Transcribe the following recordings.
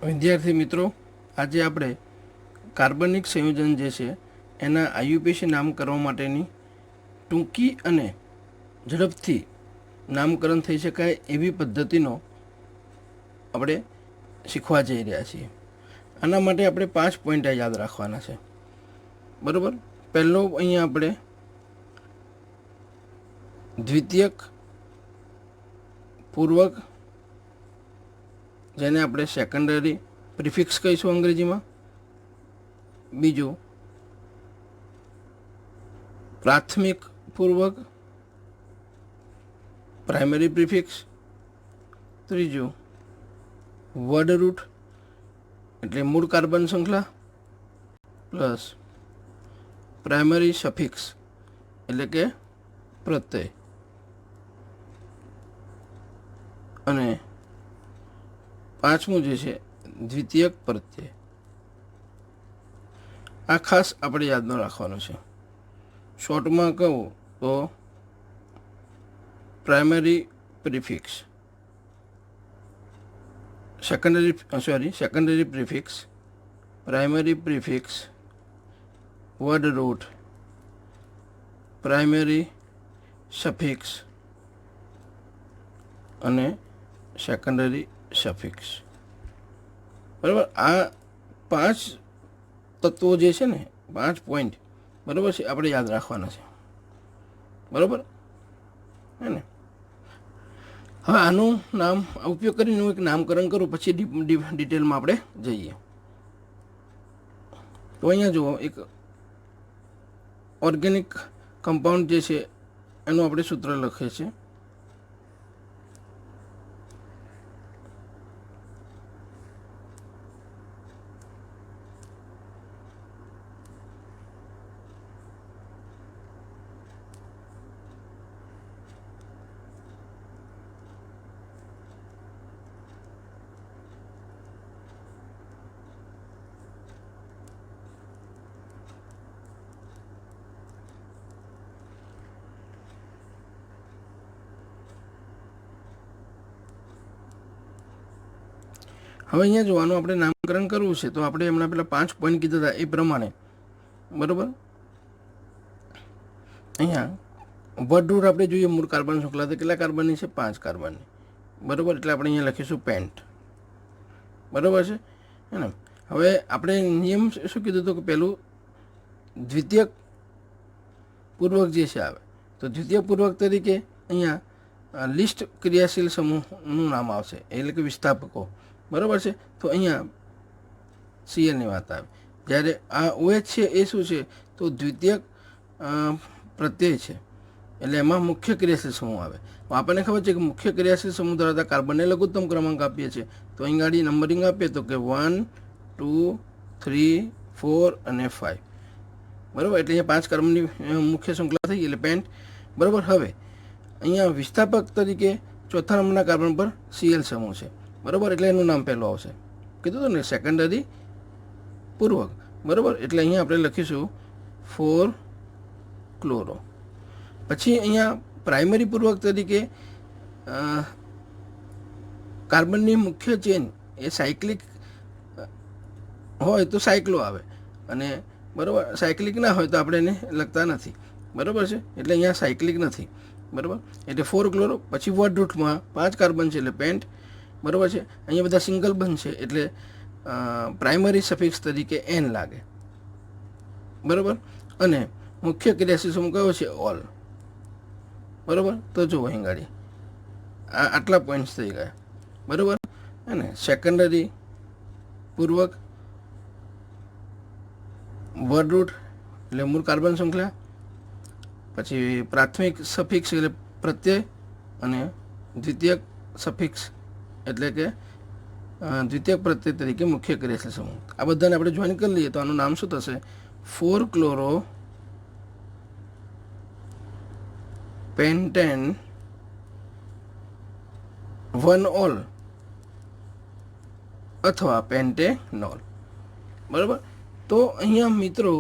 વિદ્યાર્થી મિત્રો, આજે આપણે કાર્બનિક સંયોજન જે છે એના આયુપીએસી નામ કરવા માટેની ટૂંકી અને ઝડપથી નામકરણ થઈ શકાય એવી પદ્ધતિનો આપણે શીખવા જઈ રહ્યા છીએ. આના માટે આપણે 5 પોઈન્ટ યાદ રાખવાના છે. બરાબર. પહેલો અહીંયા આપણે દ્વિતીયક પૂર્વક, જેને આપણે સેકન્ડરી પ્રિફિક્સ કહીશું અંગ્રેજીમાં. બીજું પ્રાથમિક પૂર્વક, પ્રાઇમરી પ્રિફિક્સ. ત્રીજું વર્ડ રૂટ એટલે મૂળ કાર્બન શૃંખલા પ્લસ પ્રાઇમરી સફિક્સ એટલે કે પ્રત્યય. અને પાંચમું જે છે દ્વિતીયક પ્રત્યય. આ ખાસ આપણે યાદ ન રાખવાનું છે. શોર્ટમાં કહું તો primary prefix, secondary prefix, primary prefix, word root, primary suffix અને સેકન્ડરી સફિક્સ. બરાબર. આ 5 તત્વો જે છે ને, 5 પોઈન્ટ, બરાબર છે, આપણે યાદ રાખવાના છે. બરાબર હે ને. હવે આનું નામ ઉપયોગ કરીને હું એક નામકરણ કરું, પછી ડિટેલમાં આપણે જઈએ. તો અહીંયા જુઓ, એક ઓર્ગેનિક કમ્પાઉન્ડ જે છે એનું આપણે સૂત્ર લખીએ છીએ. હવે અહીંયા જોવાનું, આપણે નામકરણ કરવું છે તો આપણે હમણાં પેલા 5 પોઈન્ટ કીધા હતા એ પ્રમાણે. બરાબર. અહીંયા વર્ડ રૂટ આપણે જોઈએ, મૂળ કાર્બન શૃંખલા તો કેટલા કાર્બનની છે? 5 કાર્બનની. બરાબર. એટલે આપણે અહીંયા લખીશું પેન્ટ. બરાબર છે હે ને. હવે આપણે નિયમ શું કીધું હતું કે પહેલું દ્વિતીયક પૂર્વક જે છે આવે, તો દ્વિતીયક પૂર્વક તરીકે અહીંયા લિસ્ટ ક્રિયાશીલ સમૂહનું નામ આવશે, એટલે કે વિસ્થાપકો. બરાબર છે. તો અહીંયા સીએલની વાત આવે. જ્યારે આ OH છે એ શું છે? તો દ્વિતીયક પ્રત્યય છે, એટલે એમાં મુખ્ય ક્રિયાશીલ સમૂહ આવે. આપણને ખબર છે કે મુખ્ય ક્રિયાશીલ સમૂહ ધરાવતા કાર્બનને લઘુત્તમ ક્રમાંક આપીએ છીએ. તો અહીં ગાડી નંબરિંગ આપીએ તો કે 1, 2, 3, 4 અને 5. બરાબર. એટલે અહીંયા 5 કાર્બનની મુખ્ય શૃંખલા થઈ, એટલે પેન્ટ. બરાબર. હવે અહીંયા વિસ્થાપક તરીકે ચોથા નંબરના કાર્બન પર સીએલ સમૂહ છે. બરાબર. એટલે એનું નામ પહેલું આવશે. કીધું હતું ને, સેકન્ડરી પૂર્વક. બરાબર. એટલે અહીંયા આપણે લખીશું 4 ક્લોરો. પછી અહીંયા પ્રાઇમરી પૂર્વક તરીકે કાર્બનની મુખ્ય ચેન એ સાયક્લિક હોય તો સાયક્લો આવે, અને બરાબર સાયક્લિક ના હોય તો આપણે એને લખતા નથી. બરાબર છે. એટલે અહીંયા સાયક્લિક નથી. બરાબર. એટલે 4 ક્લોરો. પછી વર્ડ રૂટમાં 5 કાર્બન છે એટલે પેન્ટ. બરાબર છે. અહીંયા બધા સિંગલ બંધ છે એટલે પ્રાઇમરી સફિક્સ તરીકે એન લાગે. બરાબર. અને મુખ્ય ક્રિયાશીલ સમૂહ કયો છે? ઓલ. બરાબર. તો જુઓ અહીં ગાડી આટલા પોઈન્ટ્સ થઈ ગયા. બરાબર. અને સેકન્ડરી પૂર્વક, વર્ડ રૂટ એટલે મૂળ કાર્બન શૃંખલા, પછી પ્રાથમિક સફિક્સ એટલે પ્રત્યય, અને દ્વિતીયક સફિક્સ એટલે કે દ્વિતીયક પ્રત્યય તરીકે મુખ્ય ક્રિયાશીલ સમૂહ. આ બધાને આપણે જોઈન કરી લઈએ તો આનું નામ શું થશે? 4 ક્લોરો પેન્ટેન 1 ઓલ અથવા પેન્ટેનોલ. બરાબર. તો અહીંયા મિત્રો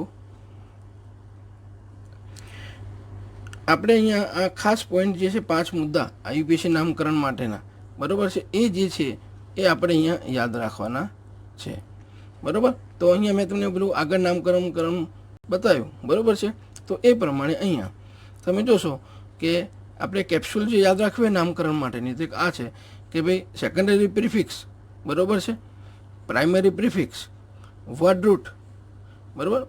આપણે અહીંયા આ ખાસ પોઈન્ટ જે છે 5 મુદ્દા આયુપીએસી નામકરણ માટેના, બરાબર છે, એ જે છે એ આપણે અહીંયા યાદ રાખવાના છે, બરાબર. તો અહીંયા મેં તમને પેલું આગળ નામકરણ બતાવ્યું, બરાબર છે. તો એ પ્રમાણે અહીંયા તમે જોશો કે આપણે કેપ્સ્યુલ જે યાદ રાખવી નામકરણ માટેની તો આ છે કે ભાઈ સેકન્ડરી પ્રિફિક્સ, બરાબર છે, પ્રાઇમરી પ્રિફિક્સ, વર્ડ રૂટ, બરાબર,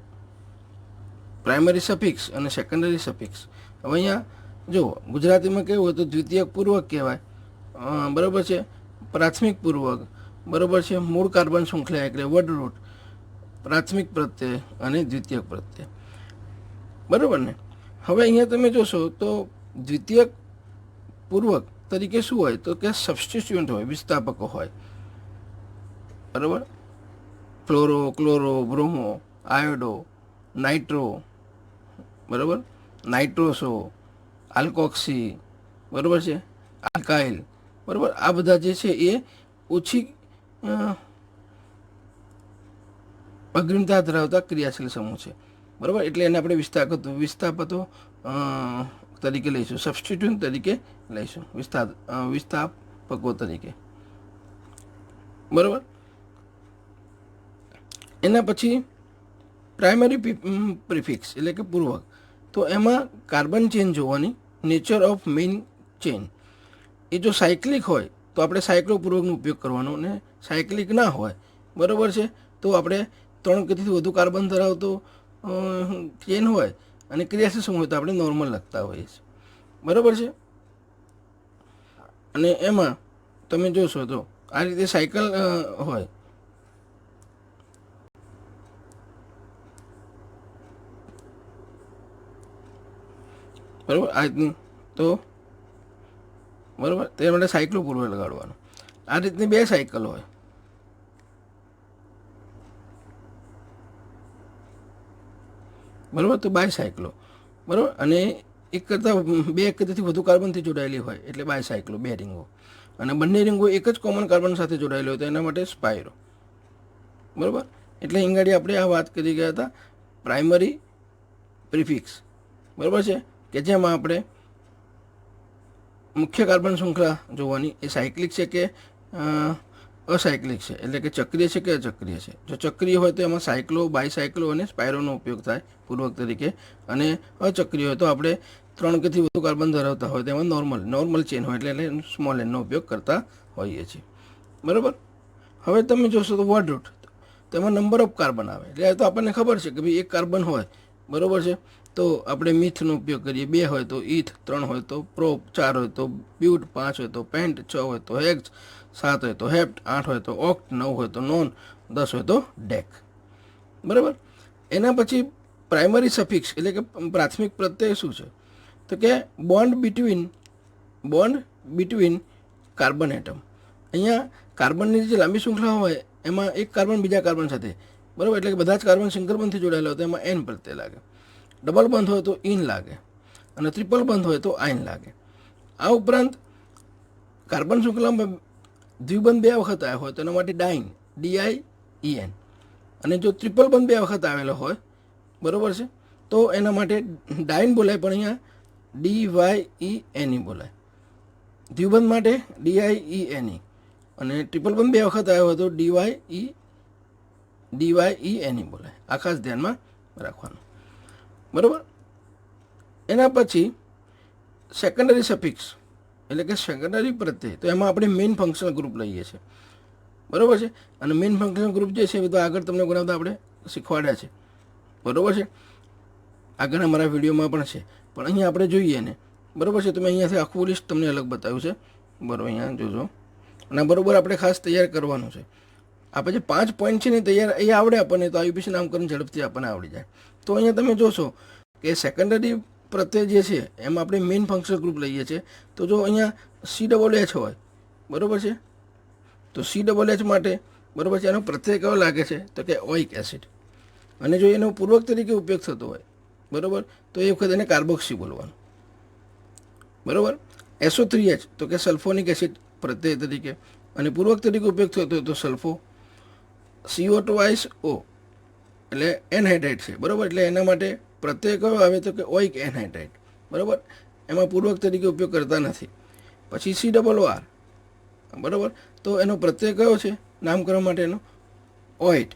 પ્રાઇમરી સફિક્સ અને સેકન્ડરી સફિક્સ. હવે અહીંયા જો ગુજરાતીમાં કેવું હોય તો દ્વિતીયક પૂર્વક કહેવાય, બરાબર છે, પ્રાથમિક પૂર્વક, બરાબર છે, મૂળ કાર્બન શૃંખલા એટલે વર્ડ રૂટ, પ્રાથમિક પ્રત્યય અને દ્વિતીયક પ્રત્યય, બરાબર ને. હવે અહીંયા તમે જોશો તો દ્વિતીયક પૂર્વક તરીકે શું હોય તો કે સબસ્ટિટ્યુન્ટ હોય, વિસ્થાપકો હોય, બરાબર, fluoro, chloro, bromo, iodo, nitro, બરાબર, નાઇટ્રોસો, આલ્કોક્સી, બરાબર છે, આલ્કાઇલ, બરાબર. આ બધા જે છે એ ઓછી અગ્રિમતા ધરાવતા ક્રિયાશીલ સમૂહ છે, બરાબર. એટલે એને આપણે વિસ્થાપતો તરીકે લઈશું, સબસ્ટિટ્યુન્ટ તરીકે લઈશું, વિસ્થાપકો તરીકે, બરાબર. એના પછી પ્રાઇમરી પ્રિફિક્સ એટલે કે પૂર્વક. તો એમાં કાર્બન ચેન જોવાની, નેચર ઓફ મેઇન ચેન. એ જો સાયક્લિક હોય તો આપણે સાયક્લો પૂર્વકનો ઉપયોગ કરવાનો, અને સાયક્લિક ના હોય, બરાબર છે, તો આપણે 3 કે તેથી વધુ કાર્બન ધરાવતો ચેન હોય અને ક્રિયાશીલ સમૂહ હોય તો આપણે નોર્મલ લખતા હોઈએ છીએ, બરાબર છે. અને એમાં તમે જોશો તો આ રીતે સાયકલ હોય, બરાબર, આ રીતની. તો બરાબર, તે માટે સાયકલો પૂર્વક લગાડવાનો. આ રીતની 2 સાયકલ હોય, બરાબર, તો બાયસાયક્લો, બરાબર. અને એક કરતાં 2 કે તેથી વધુ કાર્બનથી જોડાયેલી હોય એટલે બાયસાયક્લો, 2 રિંગો. અને બંને રિંગો એક જ કોમન કાર્બન સાથે જોડાયેલી હોય તો એના માટે સ્પાયરો, બરાબર. એટલે અહીં આપણે આ વાત કરી ગયા હતા પ્રાઇમરી પ્રિફિક્સ, બરાબર છે, કે જેમાં આપણે મુખ્ય કાર્બન શૃંખલા જોવાની, એ સાયક્લિક છે કે અસાયક્લિક છે, એટલે કે ચક્રીય છે કે અચક્રીય છે. જો ચક્રીય હોય તો એમાં સાયક્લો, બાયસાયક્લો અને સ્પાયરોનો ઉપયોગ થાય પૂર્વક તરીકે, અને અચક્રીય હોય તો આપણે 3 કે વધુ કાર્બન ધરાવતા હોય તેમાં નોર્મલ ચેન હોય એટલે સ્મોલ એનનો ઉપયોગ કરતા હોઈએ છીએ, બરાબર. હવે તમે જોશો તો વર્ડ રૂટ, તેમાં નંબર ઓફ કાર્બન આવે, એટલે તો આપણને ખબર છે કે ભાઈ 1 કાર્બન હોય, બરાબર છે, તો આપણે મીથનો ઉપયોગ કરીએ, 2 હોય તો ઈથ, 3 હોય તો પ્રોપ, 4 હોય તો બ્યુટ, 5 હોય તો પેન્ટ, 6 હોય તો હેક્સ, 7 હોય તો હેપ્ટ, 8 હોય તો ઓક્ટ, 9 હોય તો નોન, 10 હોય તો ડેક, બરાબર. એના પછી પ્રાઇમરી સફિક્સ એટલે કે પ્રાથમિક પ્રત્યય શું છે તો કે બોન્ડ બિટવીન કાર્બન એટમ. અહીંયા કાર્બનની જે લાંબી શૃંખલા હોય એમાં એક કાર્બન બીજા કાર્બન સાથે, બરાબર, એટલે કે બધા જ કાર્બન સિંગલ બંધથી જોડાયેલા હોય તો એમાં એન પ્રત્યય લાગે, ડબલ બંધ હોય તો ઇન લાગે, અને ટ્રિપલ બંધ હોય તો આઈન લાગે. આ ઉપરાંત કાર્બન શૃંખલામાં દ્વિબંધ 2 વખત આવ્યો હોય તો એના માટે ડાઇન, DIEN. અને જો ટ્રિપલ બંધ 2 વખત આવેલો હોય, બરાબર છે, તો એના માટે ડાઇન બોલાય પણ અહીંયા DYENE બોલાય. દ્વિબંધ માટે DIENE, અને ટ્રિપલ બંધ 2 વખત આવ્યો હોય તો DYENE બોલાય. આ ખાસ ધ્યાનમાં રાખવાનું, બરાબર. એના પછી સેકન્ડરી સફિક્સ એટલે કે સેકન્ડરી પ્રત્યય, તો એમાં આપણે મેઇન ફંક્શનલ ગ્રુપ લઈએ છીએ, બરાબર છે. અને મેઇન ફંક્શનલ ગ્રુપ જે છે એ તો આગળ તમને ઘણા બધા આપણે શીખવાડ્યા છે, બરાબર છે, આગળ અમારા વિડીયોમાં પણ છે. પણ અહીંયા આપણે જોઈએ ને, બરાબર છે, તો મેં અહીંયાથી આખું લિસ્ટ તમને અલગ બતાવ્યું છે, બરાબર, અહીંયા જોજો. અને બરાબર આપણે ખાસ તૈયાર કરવાનું છે. આપણે જે 5 પોઈન્ટ છે ને તૈયાર એ આવડે આપણને, તો IUPAC નામકરણ ઝડપથી આપણને આવડી જાય. તો અહીંયા તમે જોશો કે સેકન્ડરી પ્રત્યય જે છે એમાં આપણે મેઇન ફંક્શનલ ગ્રુપ લઈએ છીએ. તો જો અહીંયા CHH હોય, બરાબર છે, તો CHH માટે, બરાબર છે, એનો પ્રત્યય કયો લાગે છે તો કે ઓઇક એસિડ. અને જો એનો પૂર્વક તરીકે ઉપયોગ થતો હોય, બરાબર, તો એ વખતે એને કાર્બોક્સી બોલવાનું, બરાબર. SO3H તો કે સલ્ફોનિક એસિડ પ્રત્યય તરીકે, અને પૂર્વક તરીકે ઉપયોગ થતો હોય તો સલ્ફો. CO2O એટલે એનહાઇડ્રાઇડ છે, બરાબર, એટલે એના માટે પ્રત્યય કયો આવે તો કે ઓઇક એનહાઇડ્રાઇડ, બરાબર, એમાં પૂર્વક તરીકે ઉપયોગ કરતા નથી. પછી COR, બરાબર, તો એનો પ્રત્યય કયો છે નામકરણ માટેનો OH,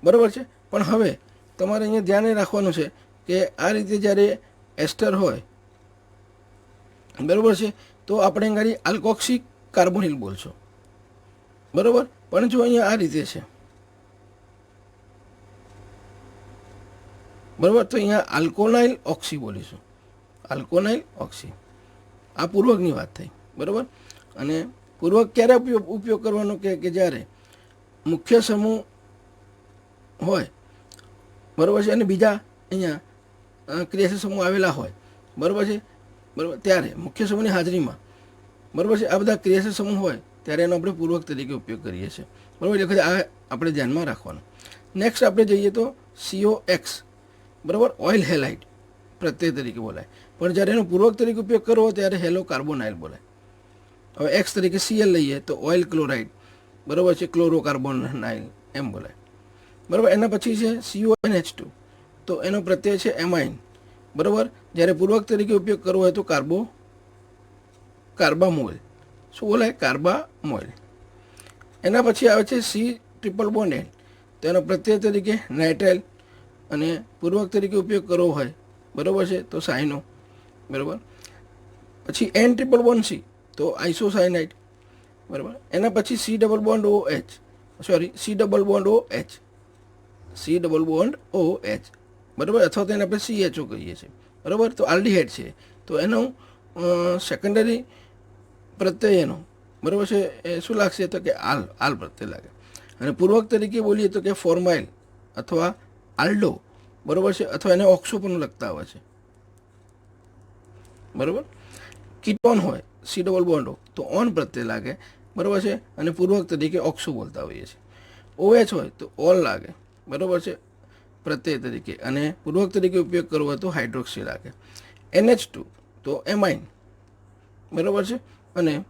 બરાબર છે. પણ હવે તમારે અહીંયા ધ્યાને રાખવાનું છે કે આ રીતે જ્યારે એસ્ટર હોય, બરાબર છે, તો આપણે ગાડી આલ્કોક્સી કાર્બોનિલ બોલશો, બરાબર. પણ જો અહીંયા આ રીતે છે, બરાબર, તો અહીંયા આલ્કોનાઇલ ઓક્સી બોલીશું, આલ્કોનાઇલ ઓક્સી. આ પૂર્વકની વાત થઈ, બરાબર. અને પૂર્વક ક્યારે ઉપયોગ કરવાનો કે જ્યારે મુખ્ય સમૂહ હોય, બરાબર છે, અને બીજા અહીંયા ક્રિયાશીલ સમૂહ આવેલા હોય, બરાબર છે, બરાબર, ત્યારે મુખ્ય સમૂહની હાજરીમાં, બરાબર છે, આ બધા ક્રિયાશીલ સમૂહ હોય ત્યારે એનો આપણે પૂર્વક તરીકે ઉપયોગ કરીએ છીએ, બરાબર. એટલે આ આપણે ધ્યાનમાં રાખવાનું. નેક્સ્ટ આપણે જઈએ તો COX, બરાબર, ઓઇલ હેલાઇડ પ્રત્યય તરીકે બોલાય, પણ જ્યારે એનો પૂર્વક તરીકે ઉપયોગ કરવો ત્યારે હેલો કાર્બોનાઇલ બોલાય. હવે એક્સ તરીકે Cl લઈએ તો ઓઇલ ક્લોરાઇડ, બરાબર છે, ક્લોરોકાર્બોનાઇલ એમ બોલાય, બરાબર. એના પછી છે CONH2, તો એનો પ્રત્યય છે એમાઇન, બરાબર. જ્યારે પૂર્વક તરીકે ઉપયોગ કરવો હોય તો કાર્બામોલ, શું બોલાય, કાર્બામોલ. એના પછી આવે છે C�BN, તો એનો પ્રત્યય તરીકે નાઇટ્રાઇલ, અને પૂર્વક તરીકે ઉપયોગ કરવો હોય, બરાબર છે, તો સાયનો, બરાબર. પછી N�BC, તો આઇસોસાયનાઇડ, બરાબર. એના પછી C∫OH, સોરી, C∫OH, બરાબર, અથવા તો એને આપણે CHO કહીએ છીએ, બરાબર. તો આલ્ડીહાઇડ છે, તો એનો સેકન્ડરી પ્રત્યય એનો, બરાબર છે, એ શું લાગશે તો કે આલ પ્રત્યય લાગે. અને પૂર્વક તરીકે બોલીએ તો કે ફોર્માઇલ અથવા આલ્ડો, બરાબર છે, અથવા એને ઓક્સો પણ લખતા હોય છે, બરાબર. કીટોન હોય C∫O, તો ઓન પ્રત્યય લાગે, બરાબર છે, અને પૂર્વક તરીકે ઓક્સો બોલતા હોઈએ છીએ. OH હોય તો ઓલ લાગે, બરાબર છે, પ્રત્યય તરીકે, અને પૂર્વક તરીકે ઉપયોગ કરવો હોય તો હાઇડ્રોક્સી લાગે. NH2 તો એમાઇન, બરાબર છે, અને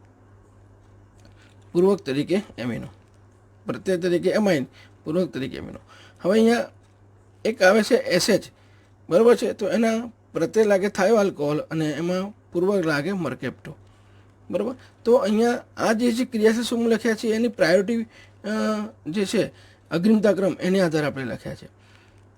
પૂર્વક તરીકે એમિનો, પ્રત્યય તરીકે એમાઇન, પૂર્વક તરીકે એમિનો. હવે અહીંયા એક આવે છે SH, બરાબર છે, તો એના પ્રત્યય લાગે થાયો આલ્કોહોલ, અને એમાં પૂર્વક લાગે મર્કેપ્ટો, બરાબર. તો અહીંયા આ જે ક્રિયાશીલ સમૂહ લખ્યા છે એની પ્રાયોરિટી જે છે અગ્રિમતા ક્રમ એની આધારે આપણે લખ્યા છે,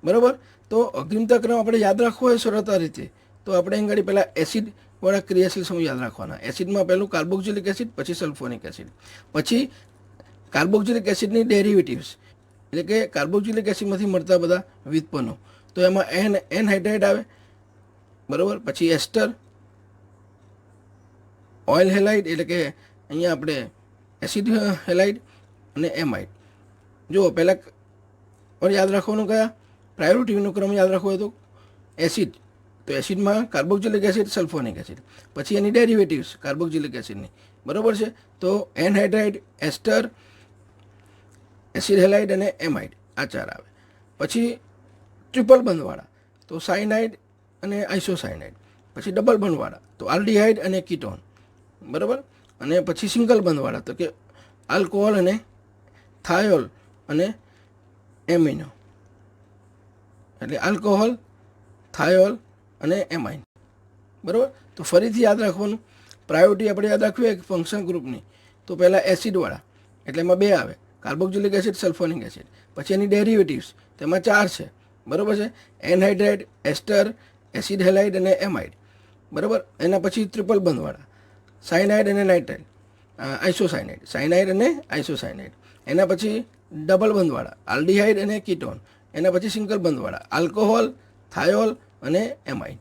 બરાબર. તો અગ્રિમતા ક્રમ આપણે યાદ રાખવો હોય સરળતા રીતે, તો આપણે અહીં આગળ પહેલાં એસિડવાળા ક્રિયાશીલ સમૂહ યાદ રાખવાના. એસિડમાં પહેલું કાર્બોક્સિલિક એસિડ, પછી સલ્ફોનિક એસિડ, પછી કાર્બોક્સિલિક એસિડની ડેરિવેટિવ્સ, એટલે કે કાર્બોક્સિલિક એસિડમાંથી મળતા બધા વ્યુત્પન્નો, તો એમાં એન હાઇડ્રાઇડ આવે, બરાબર. પછી એસ્ટર, ઓઇલ હેલાઇડ, એટલે કે અહીંયા આપણે એસિડ હેલાઇડ, અને એમાઇડ. જો પહેલાં પણ યાદ રાખવાનું કયા પ્રાયોરિટીનો ક્રમ યાદ રાખવો હોય તો એસિડ, તો એસિડમાં કાર્બોક્સિલિક એસિડ, સલ્ફોનિક એસિડ, પછી એની ડેરિવેટિવ્સ કાર્બોક્સિલિક એસિડની, બરાબર છે, તો એનહાઇડ્રાઇડ, એસ્ટર, એસિડ હેલાઇડ અને એમાઇડ, આ ચાર આવે. પછી ટ્રિપલ બંધવાળા તો સાયનાઇડ અને આઇસોસાયનાઇડ, પછી ડબલ બંધવાળા તો આલ્ડીહાઇડ અને કીટોન, બરાબર. અને પછી સિંગલ બંધવાળા તો કે આલ્કોહોલ અને થાયોલ અને એમિનો, એટલે આલ્કોહોલ, થાયોલ અને એમાઇન, બરાબર. તો ફરીથી યાદ રાખવાનું, પ્રાયોરિટી આપણે યાદ રાખવી એક ફંક્શન ગ્રુપની, તો પહેલાં એસિડવાળા, એટલે એમાં બે આવે, કાર્બોક્સિલિક એસિડ, સલ્ફોનિક એસિડ, પછી એની ડેરિવેટિવ્સ તેમાં ચાર છે, બરાબર છે, એનહાઇડ્રાઇડ, એસ્ટર, એસિડ હેલાઇડ અને એમાઇડ, બરાબર. એના પછી ટ્રિપલ બંધવાળા સાયનાઇડ અને નાઇટ્રાઇલ, આઇસોસાયનાઇડ, સાયનાઇડ અને આઇસોસાયનાઇડ. એના પછી ડબલ બંધવાળા આલ્ડીહાઇડ અને કીટોન. એના પછી સિંગલ બંધવાળા આલ્કોહોલ, થાયોલ અને એમાઇન.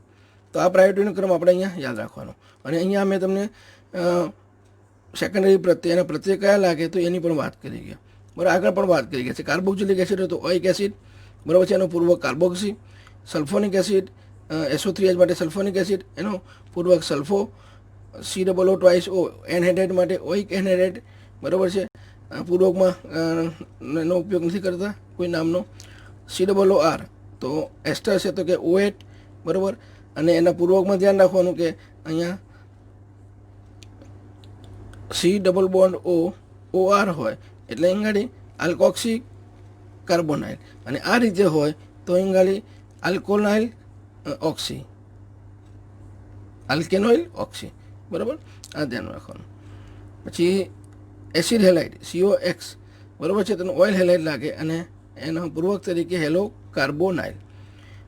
તો આ પ્રાયોરિટીનો ક્રમ આપણે અહીંયા યાદ રાખવાનો. અને અહીંયા મેં તમને સેકન્ડરી પ્રત્યય, એના પ્રત્યય કયા લાગે તો એની પણ વાત કરી ગયા, બરાબર. આગળ પણ વાત કરી ગયા છે. કાર્બોક્સિલિક એસિડ હોય તો ઓઇક એસિડ, બરાબર છે, એનો પૂર્વક કાર્બોક્સી. સલ્ફોનિક એસિડ SO3H માટે સલ્ફોનિક એસિડ, એનો પૂર્વક સલ્ફો. COO2O એનહાઇડ્રાઇડ માટે ઓઇક એનહાઇડ્રાઇડ, બરાબર છે, પૂર્વકમાં એનો ઉપયોગ નથી કરતા કોઈ નામનો. COR તો એસ્ટર છે, તો કે OH, બરાબર. અને એના પૂર્વકમાં ધ્યાન રાખવાનું કે અહીંયા COOR હોય એટલે અહીંગાડી આલ્કોક્સી કાર્બોનાઇલ, અને આ રીતે હોય તો અહીંગાડી આલ્કોનાઇલ ઓક્સી, આલ્કેનોઇલ ઓક્સી, બરાબર. આ ધ્યાન રાખવાનું. પછી એસિડ હેલાઇડ COX, બરાબર છે, તેનું ઓઇલ હેલાઇડ લાગે અને એના પૂર્વક તરીકે હેલો કાર્બોનાઇલ.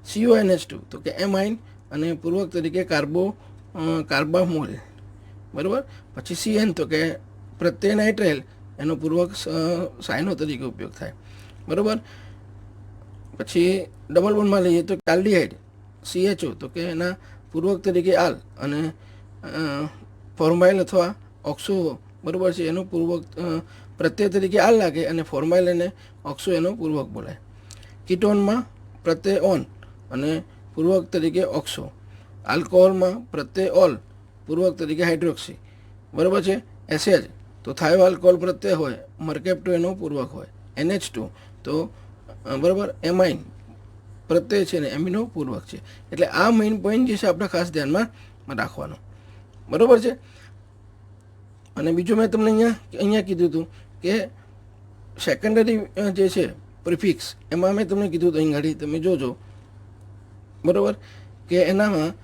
CONH2 તો કે એમાઇન અને પૂર્વક તરીકે કાર્બામોલ. બરાબર. પછી CN તો કે પ્રત્યય નાઇટ્રેલ, એનો પૂર્વક સાયનો તરીકે ઉપયોગ થાય. બરાબર. પછી ડબલ બોન્ડમાં લઈએ તો આલ્ડીહાઇડ CHO તો કે એના પૂર્વક તરીકે આલ અને ફોર્માઇલ અથવા ઓક્સો. બરાબર છે, એનો પૂર્વક પ્રત્યય તરીકે આલ લાગે અને ફોર્માઇલ અને ઓક્સો એનો પૂર્વક બોલાય. કીટોનમાં પ્રત્યય ઓન અને પૂર્વક તરીકે ઓક્સો. આલ્કોહોલમાં પ્રત્યય ઓલ, પૂર્વક તરીકે હાઇડ્રોક્સી. બરાબર છે. એસેજ તો થાયો આલ્કોહોલ પ્રત્યય હોય, મર્કેપ્ટો એનો પૂર્વક હોય. NH2 તો બરાબર એમાઇન પ્રત્યય છે ને એમિનો પૂર્વક છે. એટલે આ મેઇન પોઈન્ટ જે છે આપણે ખાસ ધ્યાનમાં રાખવાનો. બરાબર છે. અને બીજું મેં તમને અહીંયા કીધું હતું કે સેકન્ડરી જે છે પ્રિફિક્સ, એમાં મેં તમને કીધું હતું અહીં ઘડી તમે જોજો. બરાબર કે એનામાં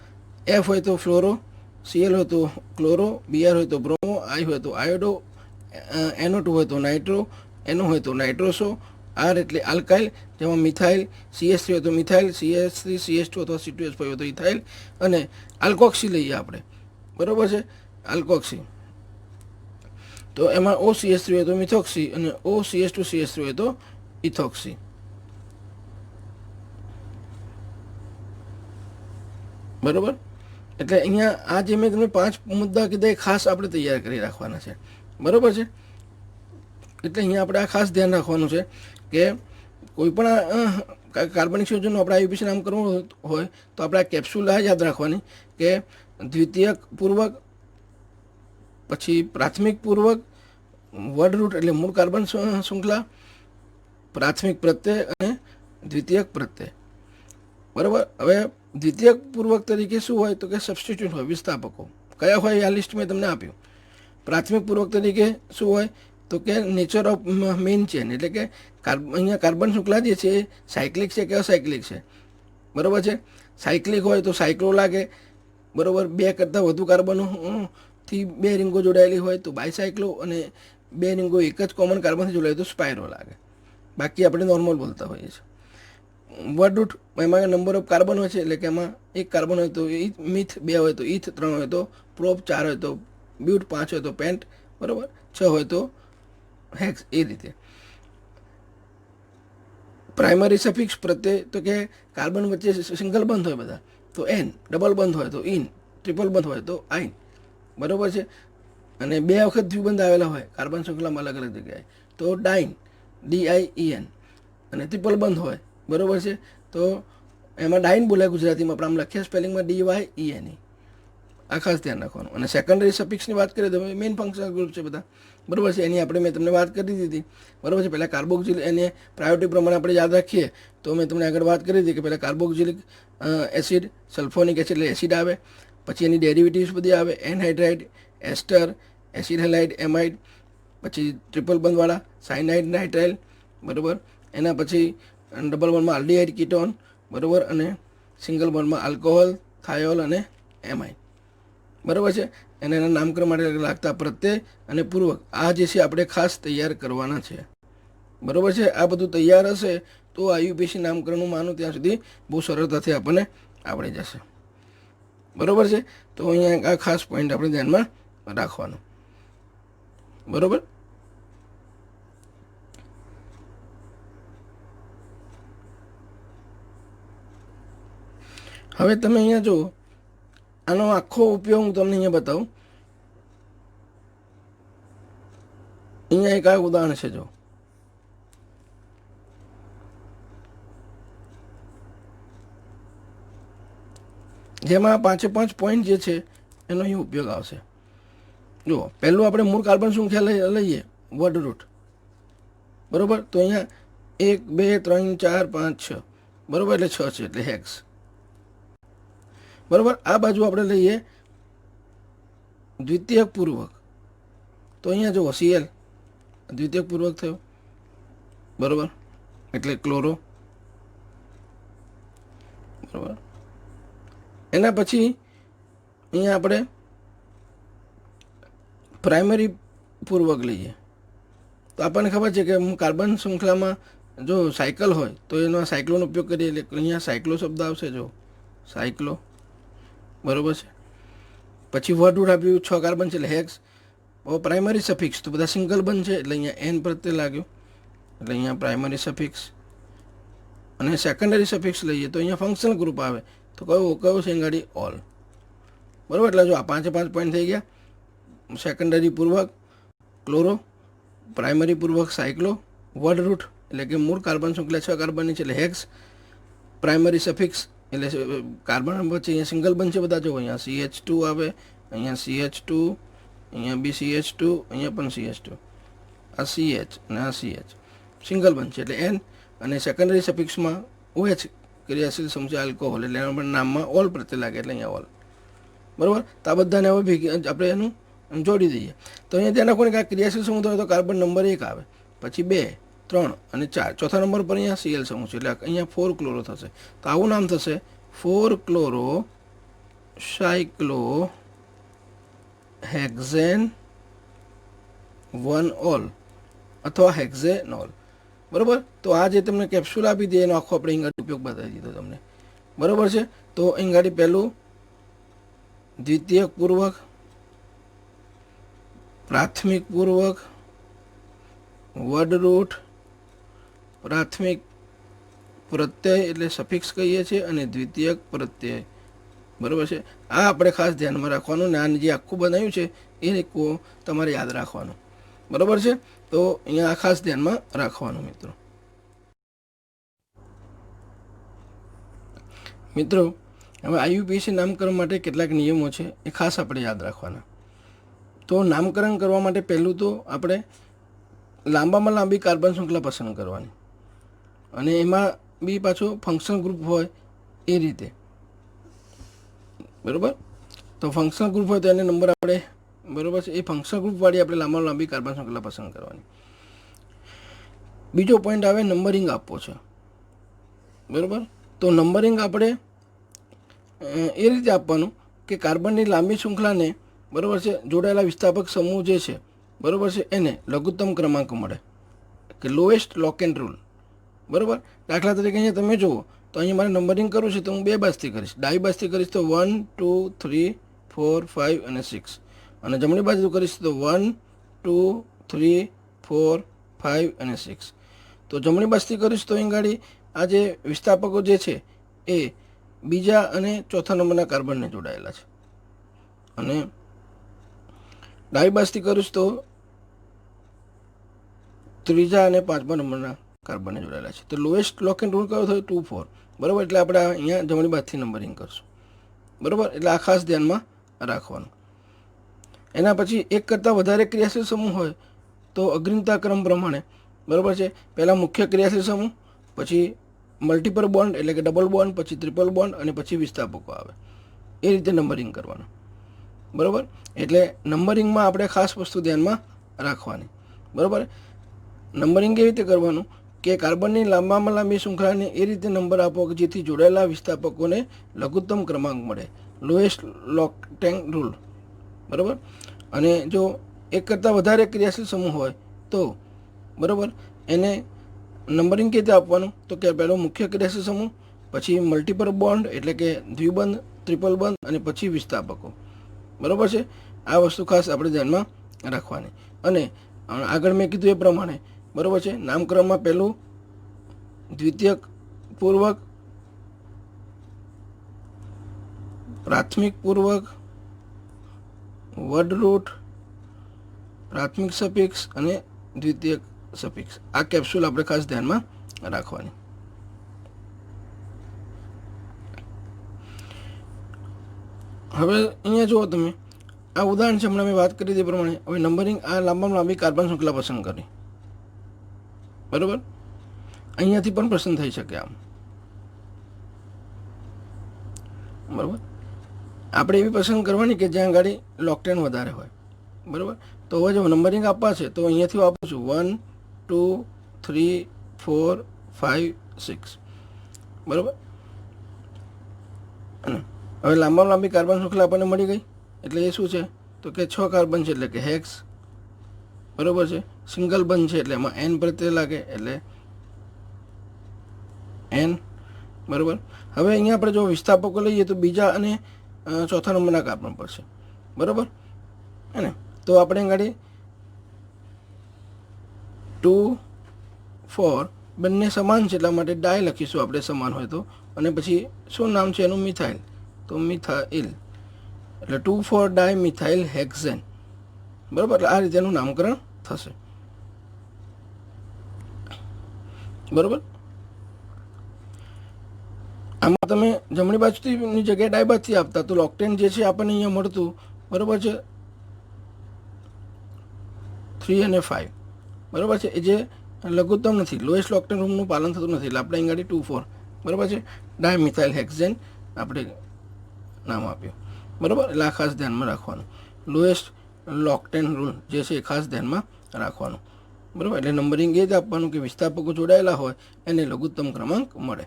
F હોય તો ફ્લોરો, Cl હોય તો ક્લોરો, Br હોય તો બ્રોમો, I હોય તો આયોડો, NO2 હોય તો નાઇટ્રો, NO હોય તો નાઇટ્રોસો, R એટલે આલ્કાઇલ, જેમાં મિથાઇલ, CH3 હોય તો મિથાઇલ, CH3 CH2 અથવા C2H5 હોય તો ઇથાઇલ, અને આલ્કોક્સી લઈએ આપણે. બરાબર છે. આલ્કોક્સી તો એમાં OCH3 હોય તો મિથોક્સી અને OCH2 CH3 હોય તો ઇથોક્સી. બરાબર. એટલે અહીંયા આ જે મેં તમને 5 મુદ્દા કીધા એ ખાસ આપણે તૈયાર કરી રાખવાના છે. બરાબર છે. એટલે અહીંયા આપણે આ ખાસ ધ્યાન રાખવાનું છે કે કોઈ પણ કાર્બનિક સંયોજનનું આપણે આયુપીસી નામ કરવું હોય તો આપણે આ કેપ્સ્યુલ યાદ રાખવાની કે દ્વિતીયક પૂર્વક, પછી પ્રાથમિક પૂર્વક, વર્ડ રૂટ એટલે મૂળ કાર્બન શૃંખલા, પ્રાથમિક પ્રત્યય અને દ્વિતીયક પ્રત્યય. બરાબર. હવે દ્વિતીયક પૂર્વક તરીકે શું હોય તો કે સબસ્ટિટ્યુટ હોય, વિસ્થાપકો. કયા હોય આ લિસ્ટ મેં તમને આપ્યું. પ્રાથમિક પૂર્વક તરીકે શું હોય તો કે નેચર ઓફ મેઇન ચેન, એટલે કે અહીંયા કાર્બન શૃંખલા જે છે એ સાયક્લિક છે કે અસાયક્લિક છે. બરાબર છે. સાયક્લિક હોય તો સાયક્લો લાગે. બરાબર. 2 કરતાં વધુ કાર્બનોથી 2 રિંગો જોડાયેલી હોય તો બાયસાયક્લો, અને 2 રિંગો એક જ કોમન કાર્બનથી જોડાય તો સ્પાયરો લાગે. બાકી આપણે નોર્મલ બોલતા હોઈએ છીએ. વર્ડ રૂટ એમાં નંબર ઓફ કાર્બન હોય છે, એટલે કે એમાં 1 કાર્બન હોય તો મિથ, 2 હોય તો ઇથ, 3 હોય તો પ્રોપ, 4 હોય તો બ્યુટ, 5 હોય તો પેન્ટ. બરાબર. 6 હોય તો હેક્સ. એ રીતે. પ્રાઇમરી સફિક્સ પ્રત્યય તો કે કાર્બન વચ્ચે સિંગલ બંધ હોય બધા તો N, ડબલ બંધ હોય તો ઇન, ટ્રિપલ બંધ હોય તો આઇન. બરાબર છે. અને 2 વખત દ્વિબંધ આવેલા હોય કાર્બન શૃંખલામાં અલગ અલગ જગ્યાએ તો ડાઇન, DIEN. અને ટ્રિપલ બંધ હોય, બરાબર છે, તો એમાં ડાઇન બોલાય ગુજરાતીમાં, પણ આમ લખ્યા સ્પેલિંગમાં DYENE. આ ખાસ ધ્યાન રાખવાનું. અને સેકન્ડરી સફિક્સની વાત કરીએ તો મેઇન ફંક્શનલ ગ્રુપ છે બધા. બરાબર છે. એની આપણે મેં તમને વાત કરી દીધી. બરાબર છે. પહેલાં કાર્બોક્સિલ, એને પ્રાયોરિટી પ્રમાણે આપણે યાદ રાખીએ તો મેં તમને આગળ વાત કરી હતી કે પહેલાં કાર્બોક્સિલિક એસિડ, સલ્ફોનિક એસિડ એટલે એસિડ આવે, પછી એની ડેરિવેટિવ્સ બધી આવે, એનહાઇડ્રાઇડ, એસ્ટર, એસિડ હેલાઇડ, એમાઇડ, પછી ટ્રિપલ બંધવાળા સાયનાઇડ, નાઇટ્રાઇલ. બરાબર. એના પછી ડબલ બોન્ડમાં આલ્ડીહાઇડ કીટોન. બરાબર. અને સિંગલ બોન્ડમાં આલ્કોહોલ, થાયોલ અને એમાઇન. બરાબર છે. અને એના નામકરણ માટે લાગતા પ્રત્યય અને પૂર્વક આ જે છે આપણે ખાસ તૈયાર કરવાના છે. બરાબર છે. આ બધું તૈયાર હશે તો આયુપીસી નામકરણનું માનું ત્યાં સુધી બહુ સરળતાથી આપણને આવડી જશે. બરાબર છે. તો અહીંયા આ ખાસ પોઈન્ટ આપણે ધ્યાનમાં રાખવાનો. બરાબર. હવે તમે અહીંયા જુઓ, આનો આખો ઉપયોગ હું તમને અહીંયા બતાવું. અહીંયા એક આ ઉદાહરણ છે. જો જેમાં 5 પોઈન્ટ જે છે એનો અહીં ઉપયોગ આવશે. જુઓ, પહેલું આપણે મૂળ કાર્બન શૃંખલા લઈએ, વર્ડ રૂટ. બરાબર. તો અહીંયા 1 2 3 4 5 6. બરાબર. એટલે 6 છે, એટલે હેક્સ. બરાબર. આ બાજુ આપણે લઈએ દ્વિતીયક પૂર્વક. તો અહીંયા જુઓ Cl દ્વિતીયક પૂર્વક થયો. બરાબર. એટલે ક્લોરો. બરાબર. એના પછી અહીંયા આપણે પ્રાઇમરી પૂર્વક લઈએ. તો આપણને ખબર છે કે હું કાર્બન શૃંખલામાં જો સાયકલ હોય તો એનો સાયક્લોનો ઉપયોગ કરીએ એટલે અહીંયા સાયક્લો શબ્દ આવશે. જો સાયક્લો, બરાબર છે. પછી વર્ડ રૂટ આપ્યું 6 કાર્બન છે એટલે હેક્સ. પ્રાઇમરી સફિક્સ તો બધા સિંગલ બન છે એટલે અહીંયા એન પ્રત્યે લાગ્યું એટલે અહીંયા પ્રાઇમરી સફિક્સ. અને સેકન્ડરી સફિક્સ લઈએ તો અહીંયા ફંક્શનલ ગ્રુપ આવે તો કયો છે ગાડી? ઓલ. બરાબર, એટલે જો આ 5 પોઈન્ટ થઈ ગયા. સેકન્ડરી પૂર્વક ક્લોરો, પ્રાઇમરી પૂર્વક સાયક્લો, વર્ડ રૂટ એટલે કે મૂળ કાર્બન શૃંખલા 6 કાર્બનની છે એટલે હેક્સ, પ્રાઇમરી સફિક્સ એટલે કાર્બન વચ્ચે અહીંયા સિંગલ બન છે બધા. જો અહીંયા CH2 આવે, અહીંયા CH2, અહીંયા બી CH2, અહીંયા પણ CH2, આ CH અને આ CH સિંગલ બન છે એટલે એન. અને સેકન્ડરી સફિક્સમાં OH ક્રિયાશીલ સમૂહ આલ્કોહોલ એટલે એના પણ નામમાં ઓલ પ્રત્યે લાગે એટલે અહીંયા ઓલ. બરાબર, તો આ બધાને હવે ભેગી આપણે એનું જોડી દઈએ. તો અહીંયા ધ્યાન રાખો ને કે આ ક્રિયાશીલ સમૂહ તો કાર્બન નંબર 1 આવે, પછી 2, 3 અને 4. ચોથા નંબર પર અહીંયા Cl સમૂહ છે એટલે અહીંયા 4 ક્લોરો થશે. તો આવું નામ થશે 4 ક્લોરો સાયક્લો હેક્ઝેન 1 ઓલ અથવા હેક્ઝેનોલ. બરાબર, તો આ જે તમને કેપ્સ્યુલ આપી દે એનો આખો આપણે અહીં ઉપયોગ બતાવી દીધો તમને. બરાબર છે. તો અહીં ગાડી પહેલું દ્વિતીયક પૂર્વક, પ્રાથમિક પૂર્વક, વર્ડ રૂટ, પ્રાથમિક પ્રત્યય એટલે સફિક્સ કહીએ છીએ અને દ્વિતીયક પ્રત્યય. બરાબર છે. આ આપણે ખાસ ધ્યાનમાં રાખવાનું ને આ જે આખું બનાવ્યું છે એ તમારે યાદ રાખવાનું. બરાબર છે. તો અહીંયા આ ખાસ ધ્યાનમાં રાખવાનું મિત્રો. હવે IUPAC નામકરણ માટે કેટલાક નિયમો છે એ ખાસ આપણે યાદ રાખવાના. તો નામકરણ કરવા માટે પહેલું તો આપણે લાંબામાં લાંબી કાર્બન શૃંખલા પસંદ કરવાની અને એમાં બી પાછું ફંક્શનલ ગ્રુપ હોય એ રીતે. બરાબર, તો ફંક્શનલ ગ્રુપ હોય તો એને નંબર આપણે, બરાબર છે, એ ફંક્શનલ ગ્રુપવાળી આપણે લાંબામાં લાંબી કાર્બન શૃંખલા પસંદ કરવાની. બીજો પોઈન્ટ આવે નંબરિંગ આપવો છે. બરાબર, તો નંબરિંગ આપણે એ રીતે આપવાનું કે કાર્બનની લાંબી શૃંખલાને, બરાબર છે, જોડાયેલા વિસ્થાપક સમૂહ જે છે, બરાબર છે, એને લઘુત્તમ ક્રમાંક મળે કે લોએસ્ટ લોક એન્ડ રૂલ. બરાબર, દાખલા તરીકે અહીંયા તમે જુઓ તો અહીંયા મારે નંબરિંગ કરવું છે તો હું 2 બાજથી કરીશ. ડાબી બાજથી કરીશ તો 1, 2, 3, 4, 5 અને 6 અને જમણી બાજુ કરીશ તો 1, 2, 3, 4, 5 અને 6. તો જમણી બાજુથી કરીશ તો અહીં ગાડી આ જે વિસ્થાપકો જે છે એ બીજા અને ચોથા નંબરના કાર્બનને જોડાયેલા છે અને ડાબી બાજુથી કરીશ તો ત્રીજા અને પાંચમા નંબરના કાર્બનને જોડાયેલા છે. તો લોએસ્ટ લોક એન્ડ રૂલ કયો થયો? 2, 4. બરાબર, એટલે આપણે અહીંયા જમણી બાજુથી નંબરિંગ કરશું. બરાબર, એટલે આ ખાસ ધ્યાનમાં રાખવાનું. એના પછી એક કરતાં વધારે ક્રિયાશીલ સમૂહ હોય તો અગ્રિમતા ક્રમ પ્રમાણે, બરાબર છે, પહેલાં મુખ્ય ક્રિયાશીલ સમૂહ, પછી મલ્ટિપલ બોન્ડ એટલે કે ડબલ બોન્ડ, પછી ટ્રિપલ બોન્ડ અને પછી વિસ્થાપકો આવે. એ રીતે નંબરિંગ કરવાનું. બરાબર, એટલે નંબરિંગમાં આપણે ખાસ વસ્તુ ધ્યાનમાં રાખવાની. બરાબર, નંબરિંગ કેવી રીતે કરવાનું કે કાર્બનની લાંબામાં લાંબી શૃંખલાને એ રીતે નંબર આપો કે જેથી જોડાયેલા વિસ્થાપકોને લઘુત્તમ ક્રમાંક મળે, લોએસ્ટ લોકટેંગ રૂલ. બરાબર, અને જો એક કરતાં વધારે ક્રિયાશીલ સમૂહ હોય તો, બરાબર, એને નંબરિંગ કેવી રીતે આપવાનું તો કે પહેલો મુખ્ય ક્રિયાશીલ સમૂહ, પછી મલ્ટિપલ બોન્ડ એટલે કે દ્વિબંધ, ટ્રિપલ બંધ અને પછી વિસ્થાપકો. બરાબર છે, આ વસ્તુ ખાસ આપણે ધ્યાનમાં રાખવાની. અને આગળ મેં કીધું એ પ્રમાણે, બરાબર છે, નામકરણમાં પહેલું દ્વિતીયક પૂર્વક, પ્રાથમિક પૂર્વક, વર્ડ રૂટ, પ્રાથમિક સફિક્સ અને દ્વિતીયક સફિક્સ. આ કેપ્સ્યુલ આપણે ખાસ ધ્યાનમાં રાખવાની. હવે અહીંયા જુઓ તમે, આ ઉદાહરણ છે હમણાં મેં વાત કરી તે પ્રમાણે. હવે નંબરિંગ આ લાંબામાં લાંબી કાર્બન શૃંખલા પસંદ કરી. બરાબર, અહીંયાથી પણ પ્રશ્ન થઈ શકે આમ. બરાબર, આપણે એવી પસંદ કરવાની કે જ્યાં ગાડી લોકટેન વધારે હોય. બરાબર, તો હવે જો નંબરિંગ આપવા છે તો અહીંયાથી આપું છું 1, 2, 3, 4, 5, 6. બરાબર, હવે લાંબામાં લાંબી કાર્બન શૃંખલા આપણને મળી ગઈ એટલે એ શું છે તો કે 6 કાર્બન છે એટલે કે હેક્સ. બરાબર છે, સિંગલ બંધ છે એટલે એમાં એન પ્રત્યય લાગે એટલે એન, બરાબર. હવે અહીંયા આપણે જો વિસ્થાપકો લઈએ તો બીજા અને ચોથા નંબરના કાર્બન પર છે, બરાબર હે ને. તો આપણે ગાડી 2 4 બંને સમાન છે એટલા માટે ડાય લખીશું આપણે સમાન હોય તો, અને પછી શું નામ છે એનું? મિથાઇલ. તો મિથાઇલ એટલે 2,4 ડાય મિથાઇલ હેક્ઝેન, બરાબર. એટલે આ રીતે એનું નામકરણ થશે, બરાબર. આમાં તમે જમણી બાજુની જગ્યાએ ડાય બાજુથી આપતા તો લોક્ટેન જે છે આપણને અહીંયા મળતું, બરાબર છે 3 અને 5, બરાબર છે. એ જે લઘુત્તમ નથી, લોએસ્ટ લોક્ટેન રૂમનું પાલન થતું નથી એટલે આપણે અહીં 2,4, બરાબર છે, ડાયમિથાઇલ હેક્ઝેન આપણે નામ આપ્યું, બરાબર. એટલે આ ખાસ ધ્યાનમાં રાખવાનું, લોએસ્ટ લોક્ટેન રૂલ જે છે એ ખાસ ધ્યાનમાં રાખવાનું, બરાબર. એટલે નંબરિંગ એ જ આપવાનું કે વિસ્થાપકો જોડાયેલા હોય એને લઘુત્તમ ક્રમાંક મળે.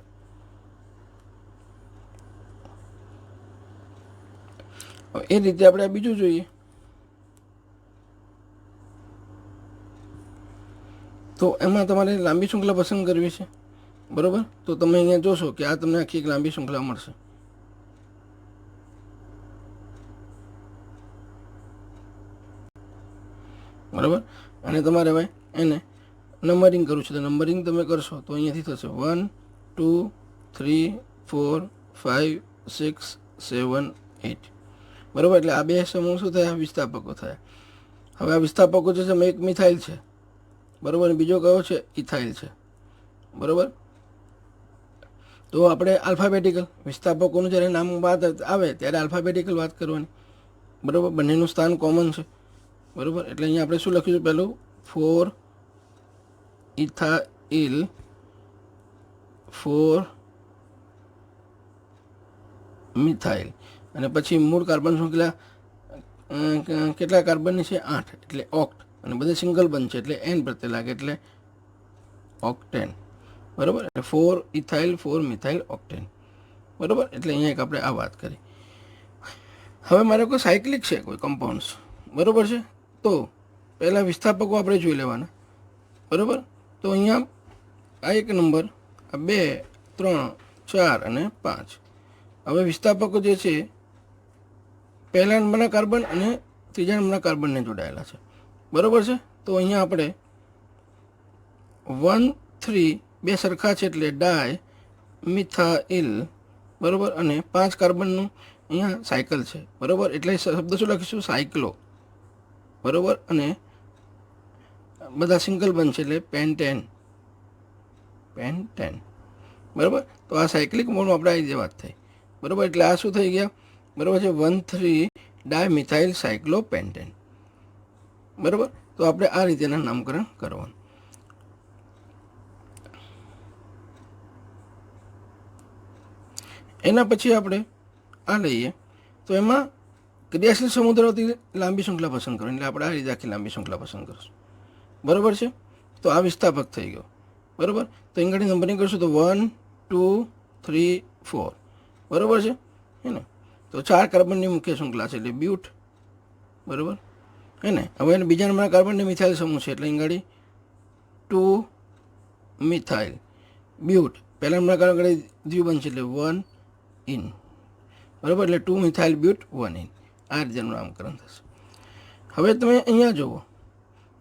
એ રીતે આપણે બીજું જોઈએ તો એમાં તમારે લાંબી શૃંખલા પસંદ કરવી છે, બરાબર. તો તમે અહીંયા જોશો કે આ તમને આખી એક લાંબી શૃંખલા મળશે, બરાબર. અને તમારે હવે એને નંબરિંગ કરવું છે તો નંબરિંગ તમે કરશો તો અહીંયાથી થશે 1 2 3 4 5 6 7 8, બરાબર. એટલે આ બે સમૂહ શું થયા? વિસ્થાપકો થયા. હવે આ વિસ્થાપકો જે છે એક મિથાઇલ છે, બરાબર, બીજો કયો છે? ઇથાઇલ છે, બરાબર. તો આપણે આલ્ફાબેટિકલ વિસ્થાપકોનું જ્યારે નામ વાત આવે ત્યારે આલ્ફાબેટિકલ વાત કરવાની, બરાબર. બંનેનું સ્થાન કોમન છે, બરાબર. એટલે અહીંયા આપણે શું લખીશું? પહેલું 4 ઇથાઇલ 4 મિથાઇલ, અને પછી મૂળ કાર્બન શૃંખલા કેટલા કાર્બનની છે? 8, એટલે ઓક્ટ, અને બધે સિંગલ બંધ છે એટલે એન પ્રત્યે લાગે એટલે ઓક્ટેન, બરાબર. એટલે 4 ઇથાઇલ 4 મિથાઇલ ઓક્ટેન, બરાબર. એટલે અહીંયા એક આપણે આ વાત કરી. હવે મારે કોઈ સાયક્લિક છે કોઈ કમ્પાઉન્ડ્સ, બરાબર છે. તો પહેલાં વિસ્થાપકો આપણે જોઈ લેવાના, બરાબર. તો અહીંયા આ 1 નંબર, આ 2 3 4 અને 5. હવે વિસ્થાપકો જે છે પહેલા નંબરના કાર્બન અને ત્રીજા નંબરના કાર્બનને જોડાયેલા છે, બરાબર છે. તો અહીંયા આપણે 1 3 બે સરખા છે એટલે ડાય મિથાઇલ, બરાબર, અને 5 કાર્બનનું અહીંયા સાયકલ છે, બરાબર. એટલે શબ્દ શું લખીશું? સાયક્લો, બરાબર. અને બધા સિંગલ બંધ છે એટલે પેન્ટેન, બરાબર. તો આ સાયક્લિક મોડમાં આપણે આ રીતે વાત થઈ, બરાબર. એટલે આ શું થઈ ગયા? બરાબર છે 1 3 ડાયમિથાઇલ સાયક્લોપેન્ટેન, બરાબર. તો આપણે આ રીતેના નામકરણ કરવાનું. એના પછી આપણે આ લઈએ તો એમાં ક્રિયાશીલ સમુદ્રથી લાંબી શૃંખલા પસંદ કરવાની, એટલે આપણે આ રીતે આખી લાંબી શૃંખલા પસંદ કરીશું, બરાબર છે. તો આ વિસ્થાપક થઈ ગયો, બરાબર. તો અહીં નંબરિંગ કરશું તો 1 2 3 4, બરાબર છે હે ને. તો 4 કાર્બનની મુખ્ય શૃંખલા છે એટલે બ્યુટ, બરાબર હે ને. હવે એને બીજા નંબરના કાર્બનને મિથાઇલ સમૂહ છે એટલે અહીં 2 મિથાઇલ બ્યુટ, પહેલા નંબરના કાર્બન દ્વિબંધ છે એટલે 1 ઇન, બરાબર. એટલે 2 મિથાઇલ બ્યુટ 1 ઇન, આ રીતેનું નામકરણ થશે. હવે તમે અહીંયા જુઓ,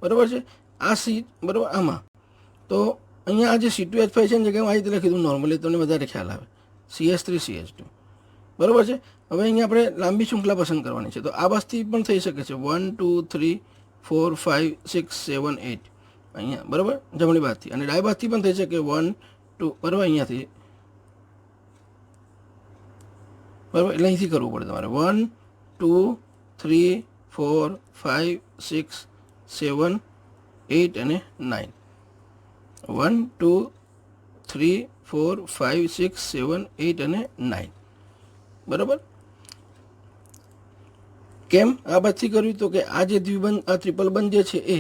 બરાબર છે આ સી, બરાબર. આમાં તો અહીંયા આ જે C2H5 છે ને જગ્યાએ આ રીતે લખી દઉં નોર્મલી, તમને વધારે ખ્યાલ આવે. CH3CH2, બરાબર છે. હવે અહીંયા આપણે લાંબી શૃંખલા પસંદ કરવાની છે તો આ બાજુથી પણ થઈ શકે છે 1 2 3 4 5 6 7 8 અહીંયા, બરાબર, જમણી બાજુથી. અને ડાબી બાજુથી પણ થઈ શકે 1 2, બરાબર, અહીંયાથી, બરાબર. એટલે અહીંથી કરવું પડે તમારે 1 2 3 4 5 6 7 8 અને 9, 1 2 3 4 5 6 7 8 અને 9, બરાબર. કેમ આ બાજુથી કર્યું? તો કે આ જે દ્વિબંધ, આ ટ્રિપલ બંધ જે છે એ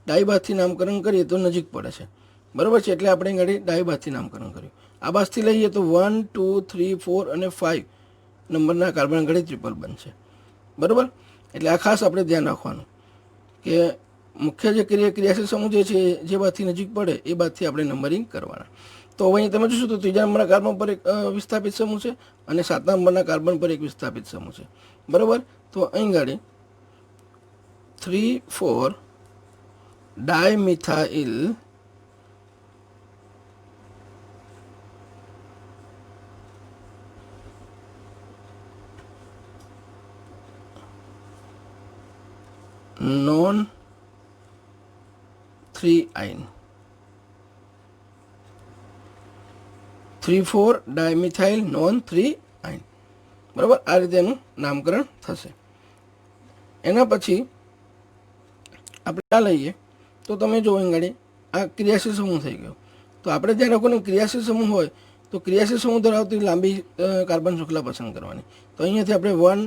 ડાબી બાજુથી નામકરણ કરીએ તો નજીક પડે છે, બરાબર છે. એટલે આપણે ઘડી ડાબી બાજુથી નામકરણ કર્યું. આ બાજુથી લઈએ તો 1 2 3 4 અને 5 નંબરના કાર્બન ઘડી ટ્રિપલ બંધ છે, બરાબર. એટલે આ ખાસ આપણે ધ્યાન રાખવાનું કે મુખ્ય જે ક્રિયાશીલ સમૂહ જે છે જે બાદથી નજીક પડે એ બાદથી આપણે નંબરિંગ કરવાના. તો હવે અહીં તમે જોશો તો ત્રીજા નંબરના કાર્બન પર એક વિસ્થાપિત સમૂહ છે અને સાતમા નંબરના કાર્બન પર એક વિસ્થાપિત સમૂહ છે, બરાબર. તો અહીં ગાડી 3,4 dimethyl non 3-ine 3,4 dimethyl non 3-ine, બરાબર. આ રીતે એનું નામકરણ થશે. એના પછી આપણે આ લઈએ તો તમે જો અહીં આ ક્રિયાશીલ સમૂહ થઈ ગયો. તો આપણે ધ્યાન રાખો ને, ક્રિયાશીલ સમૂહ હોય તો ક્રિયાશીલ સમૂહ ધરાવતી લાંબી કાર્બન શૃંખલા પસંદ કરવાની. તો અહીંયાથી આપણે 1,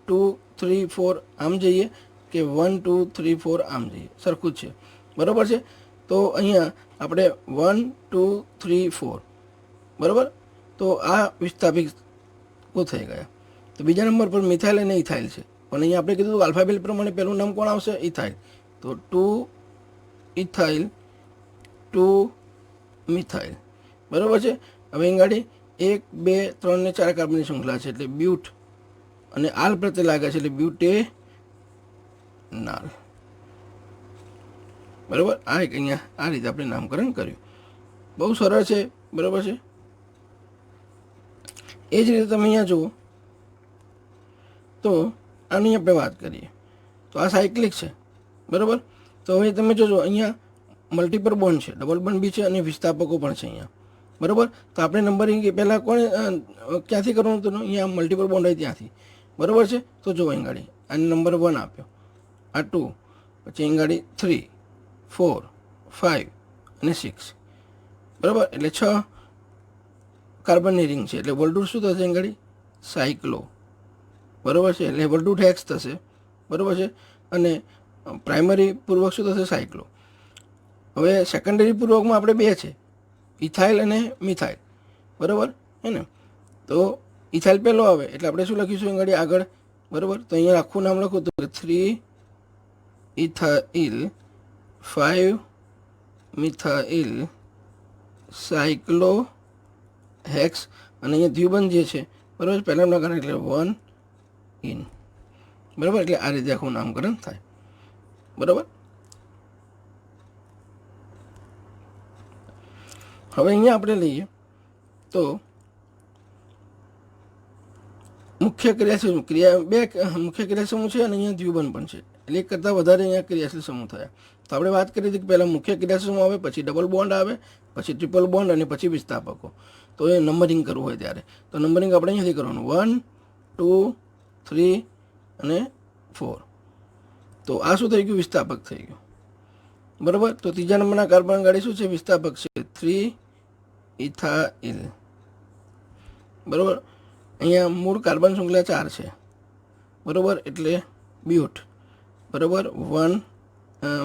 2, 3, 4 આમ જઈએ કે 1, 2, 3, 4 આમ જઈએ, સરખું જ છે, બરાબર છે. તો અહીંયા આપણે 1, 2, 3, 4, બરાબર. તો આ વિસ્થાપિત થઈ ગયા. તો બીજા નંબર પર મિથાઇલ અને ઇથાઇલ છે, પણ અહીંયા આપણે કીધું આલ્ફાબેટ પ્રમાણે પહેલું નામ કોણ આવશે? ઇથાઇલ. તો 2 ઇથાઇલ 2 મિથાઇલ, બરાબર છે. હવે અહીં ગાડી 1, 2, 3 ને 4 કાર્બનની શૃંખલા છે એટલે બ્યુટ, અને આલ પ્રત્યે લાગે છે એટલે બ્યુટેનાલ, બરાબર. આ એક અહીંયા આ રીતે આપણે નામકરણ કર્યું. બહુ સરળ છે, બરાબર છે. એ જ રીતે તમે અહીંયા જુઓ તો આની આપણે વાત કરીએ તો આ સાયક્લિક છે, બરાબર. તો હવે તમે જોજો અહીંયા મલ્ટીપલ બોન્ડ છે, ડબલ બોન્ડ બી છે અને વિસ્થાપકો પણ છે અહીંયા, બરાબર. તો આપણે નંબરિંગ પહેલાં કોણે ક્યાંથી કરવાનું હતું? અહીંયા મલ્ટીપલ બોન્ડ હોય ત્યાંથી, બરાબર છે. તો જો અહીં ગાડી આને નંબર 1 આપ્યો, આ 2, પછી અહીં ગાડી 3, 4, 5 અને 6, બરાબર. એટલે 6 કાર્બનની રિંગ છે એટલે વોલ્ટુર શું થશે? અહીં ગાડી સાયક્લો, બરાબર છે. એટલે વોલ્ટુર હેક્સ થશે, બરાબર છે. અને પ્રાઇમરી પૂર્વક શું થશે? સાયક્લો. હવે સેકન્ડરી પૂર્વકમાં આપણે 2 છે, ઇથાઇલ અને મિથાઇલ, બરાબર હે ને. તો ઇથાઇલ પહેલો આવે એટલે આપણે શું લખીશું આગળ આગળ, બરાબર. તો અહીંયા આખું નામ લખું તો 3 ઇથાઇલ 5 મિથાઇલ સાયક્લો હેક્સ, અને અહીંયા દ્વિબંધ જે છે, બરાબર, પહેલાના કારણે એટલે 1 ઇન, બરાબર. એટલે આ રીતે આખું નામકરણ થાય, બરાબર. હવે અહીંયા આપણે લઈએ તો મુખ્ય ક્રિયાશીલ બે મુખ્ય ક્રિયાશીલ સમૂહ છે અને અહીંયા દ્વિબંધ પણ છે, એટલે એક કરતાં વધારે અહીંયા ક્રિયાશીલ સમૂહ થયા. તો આપણે વાત કરી હતી કે પહેલાં મુખ્ય ક્રિયાશીલ સમૂહ આવે, પછી ડબલ બોન્ડ આવે, પછી ટ્રિપલ બોન્ડ અને પછી વિસ્થાપકો. તો એ નંબરિંગ કરવું હોય ત્યારે તો નંબરિંગ આપણે અહીંયાથી કરવાનું 1, 2, 3 અને 4. તો આ શું થઈ ગયું? વિસ્થાપક થઈ ગયું, બરાબર. તો ત્રીજા નંબરના કાર્બન ગાડી શું છે? વિસ્થાપક છે, 3 ઇથાઇલ, બરાબર. અહીંયા મૂળ કાર્બન શૃંખલા 4 છે, બરાબર. એટલે બ્યુટ, બરાબર. 1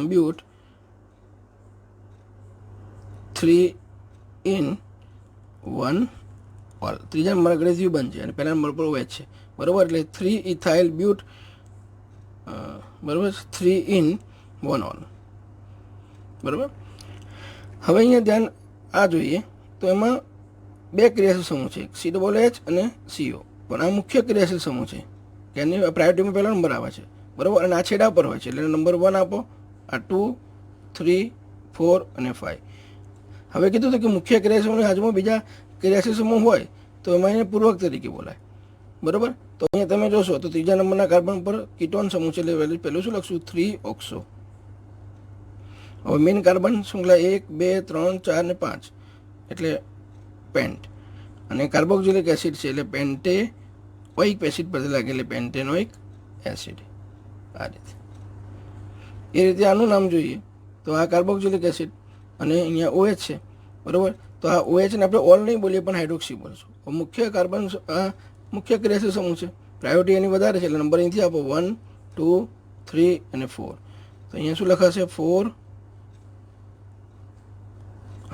બ્યુટ, 3 ઇન 1 ઓલ. ત્રીજા નંબર આગળ દ્વિબંધ છે અને પહેલા નંબર પર OH છે, બરાબર. એટલે 3 ઇથાઇલ બ્યુટ, બરાબર, 3 ઇન 1 ઓલ, બરાબર. હવે અહીંયા ધ્યાન આ જોઈએ તો એમાં 2 ક્રિયાશીલ સમૂહ છે, COOH અને CO. પણ આ મુખ્ય ક્રિયાશીલ સમૂહ છે કે એની પ્રાયોરિટીમાં પહેલો નંબર આવે છે, બરાબર. અને આ છેડા પર હોય છે એટલે નંબર 1 આપો, આ 2, 3, 4 અને 5. હવે કીધું હતું કે મુખ્ય ક્રિયાશીલ સમૂહની હાજરીમાં બીજા ક્રિયાશીલ સમૂહ હોય તો એમાં એને પૂર્વક તરીકે બોલાય, બરાબર. તો અહીંયા તમે જોશો તો ત્રીજા નંબરના કાર્બન પર કીટોન સમૂહ છે એટલે પહેલું શું લખશું? 3 ઓક્સો. હવે મેઇન કાર્બન શૃંખલા 1, 2, 3, 4 અને 5 એટલે પેન્ટ, અને કાર્બોક્સિલિક એસિડ છે એટલે પેન્ટેઓઇક એસિડ પરથી લાગે એટલે પેન્ટેનોઇક એસિડ. આ રીતે એ રીતે આનું નામ જોઈએ તો આ કાર્બોક્સિલિક એસિડ અને અહીંયા OH છે, બરાબર. તો આ OH ને આપણે ઓલ નહીં બોલીએ પણ હાઇડ્રોક્સી બોલશું. મુખ્ય કાર્બન મુખ્ય ક્રિયાશીલ સમૂહ છે, પ્રાયોરિટી એની વધારે છે એટલે નંબર અહીંથી આપો 1, 2, 3 અને 4. તો અહીંયા શું લખાશે? 4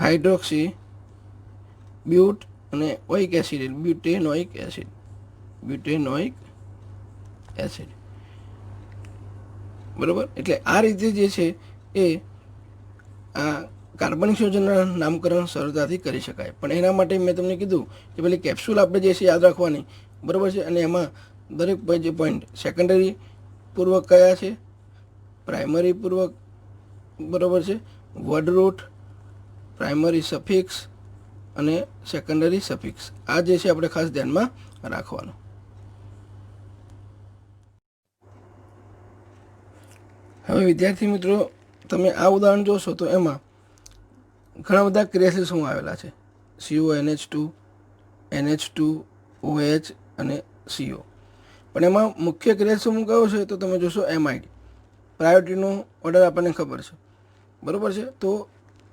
હાઇડ્રોક્સી બ્યુટ અને ઓઇક acid, butanoic acid, butanoic acid, બરાબર. એટલે આ રીતે જે છે એ આ કાર્બનિક સંયોજનના નામકરણ સરળતાથી કરી શકાય. પણ એના માટે મેં તમને કીધું કે પેલી કેપ્સ્યુલ આપણે જે છે યાદ રાખવાની, બરાબર છે. અને એમાં દરેક જે પોઈન્ટ સેકન્ડરી પૂર્વક કયા છે, પ્રાઇમરી પૂર્વક, બરાબર છે, વર્ડ રૂટ, પ્રાઇમરી સફિક્સ અને સેકન્ડરી સફિક્સ, આ જે છે આપણે ખાસ ધ્યાનમાં રાખવાનું. હવે વિદ્યાર્થી મિત્રો, તમે આ ઉદાહરણ જોશો તો એમાં ઘણા બધા ક્રિયાશીલ સમૂહ આવેલા છે. CONH2, NH2, OH અને CO. પણ એમાં મુખ્ય ક્રિયાશીલ સમૂહ કયો છે તો તમે જોશો એમાઇડ. પ્રાયોરિટીનો ઓર્ડર આપણને ખબર છે, બરાબર છે. તો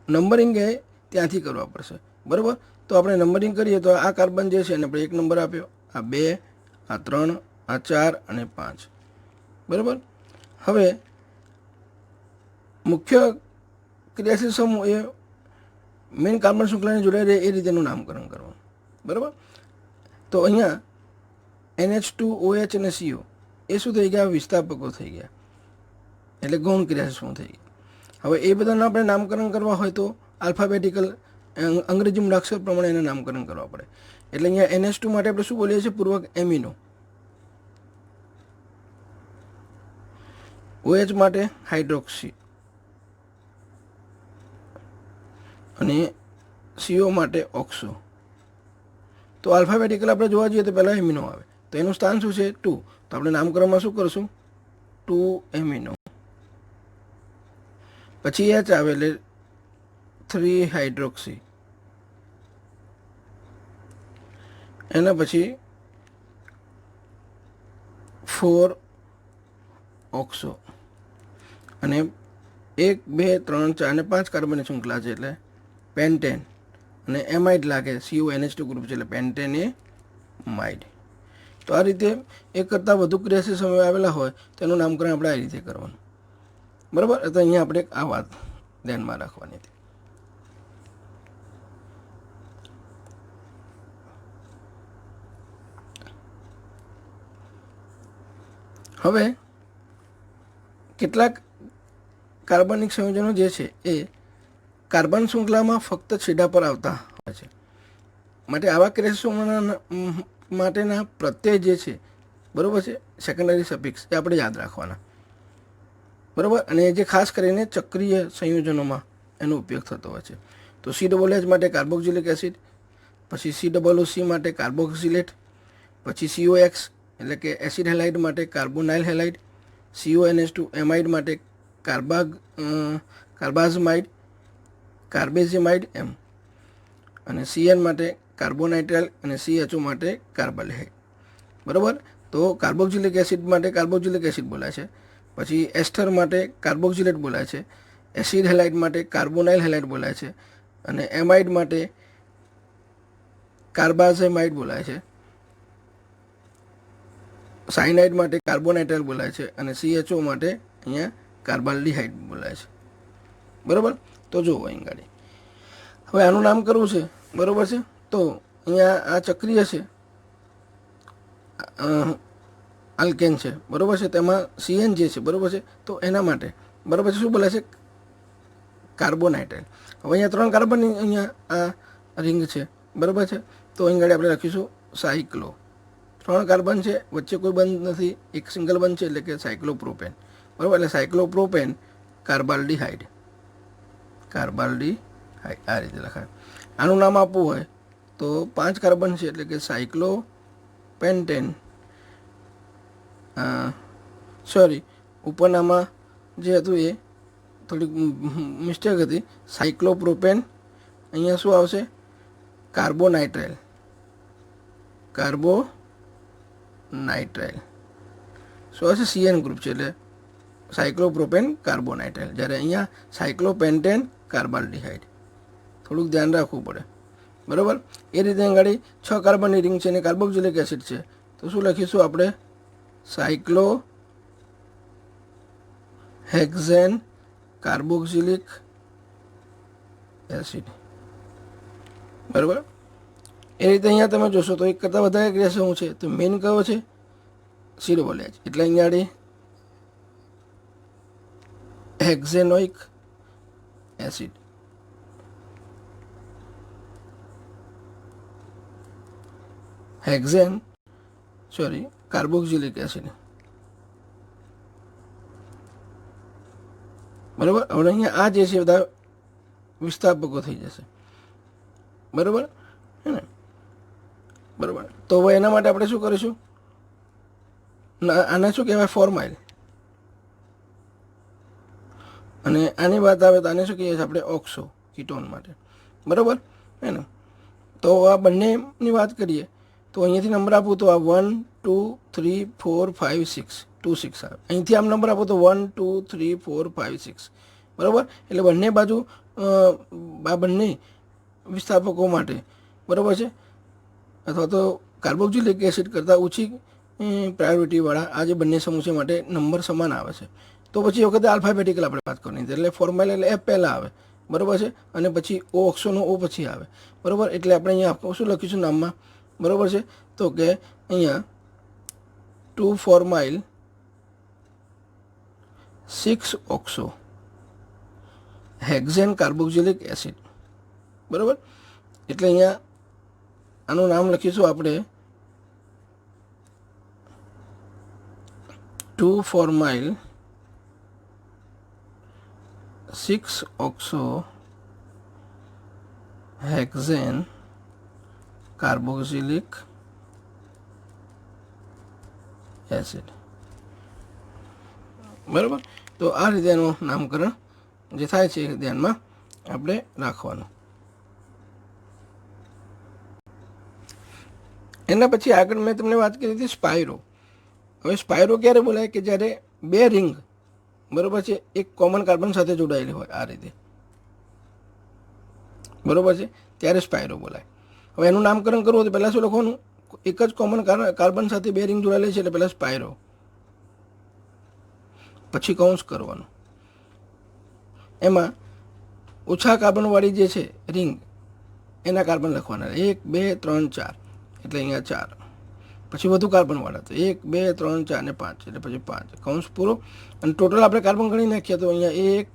નંબરિંગ એ ત્યાંથી કરવા પડશે, બરાબર. તો આપણે નંબરિંગ કરીએ તો આ કાર્બન જે છે એને આપણે 1 નંબર આપ્યો, આ 2, આ 3, આ 4 અને 5, બરાબર. હવે મુખ્ય ક્રિયાશીલ સમૂહ એ મેઇન કાર્બન શૃંખલાને જોડાઈ રહે એ રીતેનું નામકરણ કરવાનું, બરાબર. તો અહીંયા NH2, OH અને CO એ શું થઈ ગયા, વિસ્થાપકો થઈ ગયા, એટલે ગૌણ ક્રિયાશીલ સમૂહ થઈ ગયા. હવે એ બધાનું આપણે નામકરણ કરવા હોય તો આલ્ફાબેટિકલ અંગ્રેજી મૂળાક્ષર પ્રમાણે એને નામકરણ કરવા પડે. એટલે અહીંયા NH2 માટે આપણે શું બોલીએ છીએ, પૂર્વક એમિનો. OH માટે હાઇડ્રોક્સી અને CO માટે ઓક્સો. તો આલ્ફાબેટિકલ આપણે જોવા જઈએ તો પહેલાં એમિનો આવે, તો એનું સ્થાન શું છે, 2. તો આપણે નામકરણમાં શું કરશું, 2 એમિનો. પછી H આવે એટલે 3 હાઇડ્રોક્સી, એના પછી 4 ઓક્સો અને 1, 2, 3, 4 અને 5 કાર્બનની શૃંખલા છે એટલે પેન્ટેન અને એમાઇડ લાગે, CONH2 ગ્રુપ છે એટલે પેન્ટેન એ માઇડ. તો આ રીતે એક કરતાં વધુ ક્રિયાશીલ સમૂહ આવેલા હોય તેનું નામકરણ આપણે આ રીતે કરવાનું, બરાબર. તો અહીંયા આપણે આ વાત ધ્યાનમાં રાખવાની હતી. હવે કેટલાક કાર્બનિક સંયોજનો જે છે એ કાર્બન શૃંખલામાં ફક્ત છેડા પર આવતા હોય છે. માટે આવા ક્રિયાશીલ સમૂહના માટેના પ્રત્યય જે છે, બરાબર છે, સેકન્ડરી સફિક્સ એ આપણે યાદ રાખવાના, બરાબર. અને જે ખાસ કરીને ચક્રીય સંયોજનોમાં એનો ઉપયોગ થતો હોય છે. તો COOH માટે કાર્બોક્સિલિક એસિડ, પછી COOC માટે કાર્બોક્સિલેટ, પછી COX એટલે કે એસિડ હેલાઇડ માટે કાર્બોનાઇલ હેલાઇડ, CONH2 એમાઇડ માટે કાર્બાઝમાઇડ, કાર્બેઝેમાઇડ એમ, અને CN માટે કાર્બોનાઇટ્રાઇલ અને CHO માટે કાર્બાલ્ડિહાઇડ, બરાબર. તો કાર્બોક્સિલિક એસિડ માટે કાર્બોક્સિલિક એસિડ બોલાય છે, પછી એસ્ટર માટે કાર્બોક્સિલેટ બોલાય છે, એસિડ હેલાઇડ માટે કાર્બોનાઇલ હેલાઇડ બોલાય છે, અને એમાઇડ માટે કાર્બાઝેમાઇડ બોલાય છે, સાયનાઇડ માટે કાર્બોનાઇટ્રાઇલ બોલાય છે, અને CHO માટે અહીંયા કાર્બાલ્ડિહાઇડ બોલાય છે, બરાબર. તો જુઓ અહીં ગાડી હવે આનું નામ કરવું છે, બરાબર છે. તો અહીંયા આ ચક્રીય છે, આલ્કેન છે, બરાબર છે. તેમાં CN જે છે, બરાબર છે, તો એના માટે, બરાબર છે, શું બોલાય છે, કાર્બોનાઇટ્રાઇલ. હવે અહીંયા 3 કાર્બન અહીંયા આ રિંગ છે, બરાબર છે. તો અહીં ગાડી આપણે લખીશું સાયક્લો. 3 કાર્બન છે, વચ્ચે કોઈ બંધ નથી, એક સિંગલ બંધ છે એટલે કે સાયક્લોપ્રોપેન, બરાબર. એટલે સાયક્લોપ્રોપેન કાર્બાલ્ડિહાઇડ, કાર્બાલ્ડિહાઇડ આ રીતે લખાય. આનું નામ આપવું હોય તો 5 કાર્બન છે એટલે કે સાયક્લોપેન્ટેન, સોરી ઉપરનામાં જે હતું એ થોડીક મિસ્ટેક હતી, સાયક્લોપ્રોપેન, અહીંયા શું આવશે, કાર્બોનાઇટ્રાઇલ, કાર્બોનાઇટ્રાઇલ શું આવશે, CN ગ્રુપ છે એટલે સાયક્લોપ્રોપેન કાર્બોનાઇટ્રાઇલ, જ્યારે અહીંયા સાયક્લોપેન્ટેન કાર્બાલ્ડિહાઇડ. થોડુંક ધ્યાન રાખવું પડે, બરાબર. એ રીતે આગળ 6 કાર્બનની રિંગ છે અને કાર્બોક્સિલિક એસિડ છે, તો શું લખીશું આપણે, સાયક્લો હેક્ઝેન કાર્બોક્સિલિક એસિડ, બરાબર. એ રીતે અહીંયા તમે જોશો તો એક કરતાં વધારે ક્રિયા શું છે, તો મેઇન કયો છે, COOH. એટલે અહીંયા હેક્ઝેનોઇક એસિડ, કાર્બોક્સિલિક એસિડ. બરાબર. હવે અહીંયા આ જે છે બધા વિસ્થાપકો થઈ જશે. બરાબર હે ને? બરાબર. તો હવે એના માટે આપણે શું કરીશું? આને શું કહેવાય? ફોર્માઇલ. અને આની વાત આવે તો આને શું કહીએ છીએ આપણે? ઓક્સો કીટોન માટે. બરાબર હે ને? તો આ બંનેની વાત કરીએ તો અહીંયાથી નંબર આપું તો આ 1 2 3 4 5 6 2 6 આવે. અહીંથી આમ નંબર આપો તો 1 2 3 4 5 6. બરાબર. એટલે બંને બાજુ આ બંને વિસ્થાપકો માટે બરાબર છે, અથવા તો કાર્બોક્સિલિક એસિડ કરતાં ઓછી પ્રાયોરિટીવાળા આ જે બંને સમૂહ છે માટે નંબર સમાન આવે છે. તો પછી એ વખતે આલ્ફાબેટિકલ આપણે વાત કરવાની હતી. એટલે ફોર્માઇલ એટલે એફ પહેલાં આવે. બરાબર છે. અને પછી ઓ ઓક્સોનો ઓ પછી આવે. બરાબર. એટલે આપણે અહીંયા શું લખીશું નામમાં? બરાબર છે. તો કે અહીંયા 2 ફોર્માઇલ 6 ઓક્સો હેક્ઝેન કાર્બોક્સિલિક એસિડ. બરાબર. એટલે અહીંયા આનું નામ લખીશું આપણે 2 ફોર્માઇલ 6 ઓક્સો હેક્ઝેન કાર્બોક્સિલિક એસિડ. બરાબર. તો આ રીતે એનું નામકરણ જે થાય છે એ ધ્યાનમાં આપણે રાખવાનું. એના પછી આગળ મેં તમને વાત કરી હતી સ્પાયરો. હવે સ્પાયરો ક્યારે બોલાય? કે જ્યારે બે રિંગ બરાબર છે એક કોમન કાર્બન સાથે જોડાયેલી હોય આ રીતે. બરાબર છે. ત્યારે સ્પાયરો બોલાય. હવે એનું નામકરણ કરવું તો પહેલાં શું લખવાનું? એક જ કોમન કાર્બન સાથે બે રિંગ જોડાયેલી છે એટલે પહેલાં સ્પાયરો, પછી કૌંસ કરવાનું. એમાં ઓછા કાર્બનવાળી જે છે રિંગ એના કાર્બન લખવાના 1 2 3 4 એટલે અહીંયા 4. પછી વધુ કાર્બનવાળા તો 1 2 3 4 ને 5 એટલે પછી 5 કૌંસ પૂરો. અને ટોટલ આપણે કાર્બન ગણી નાખીએ તો અહીંયા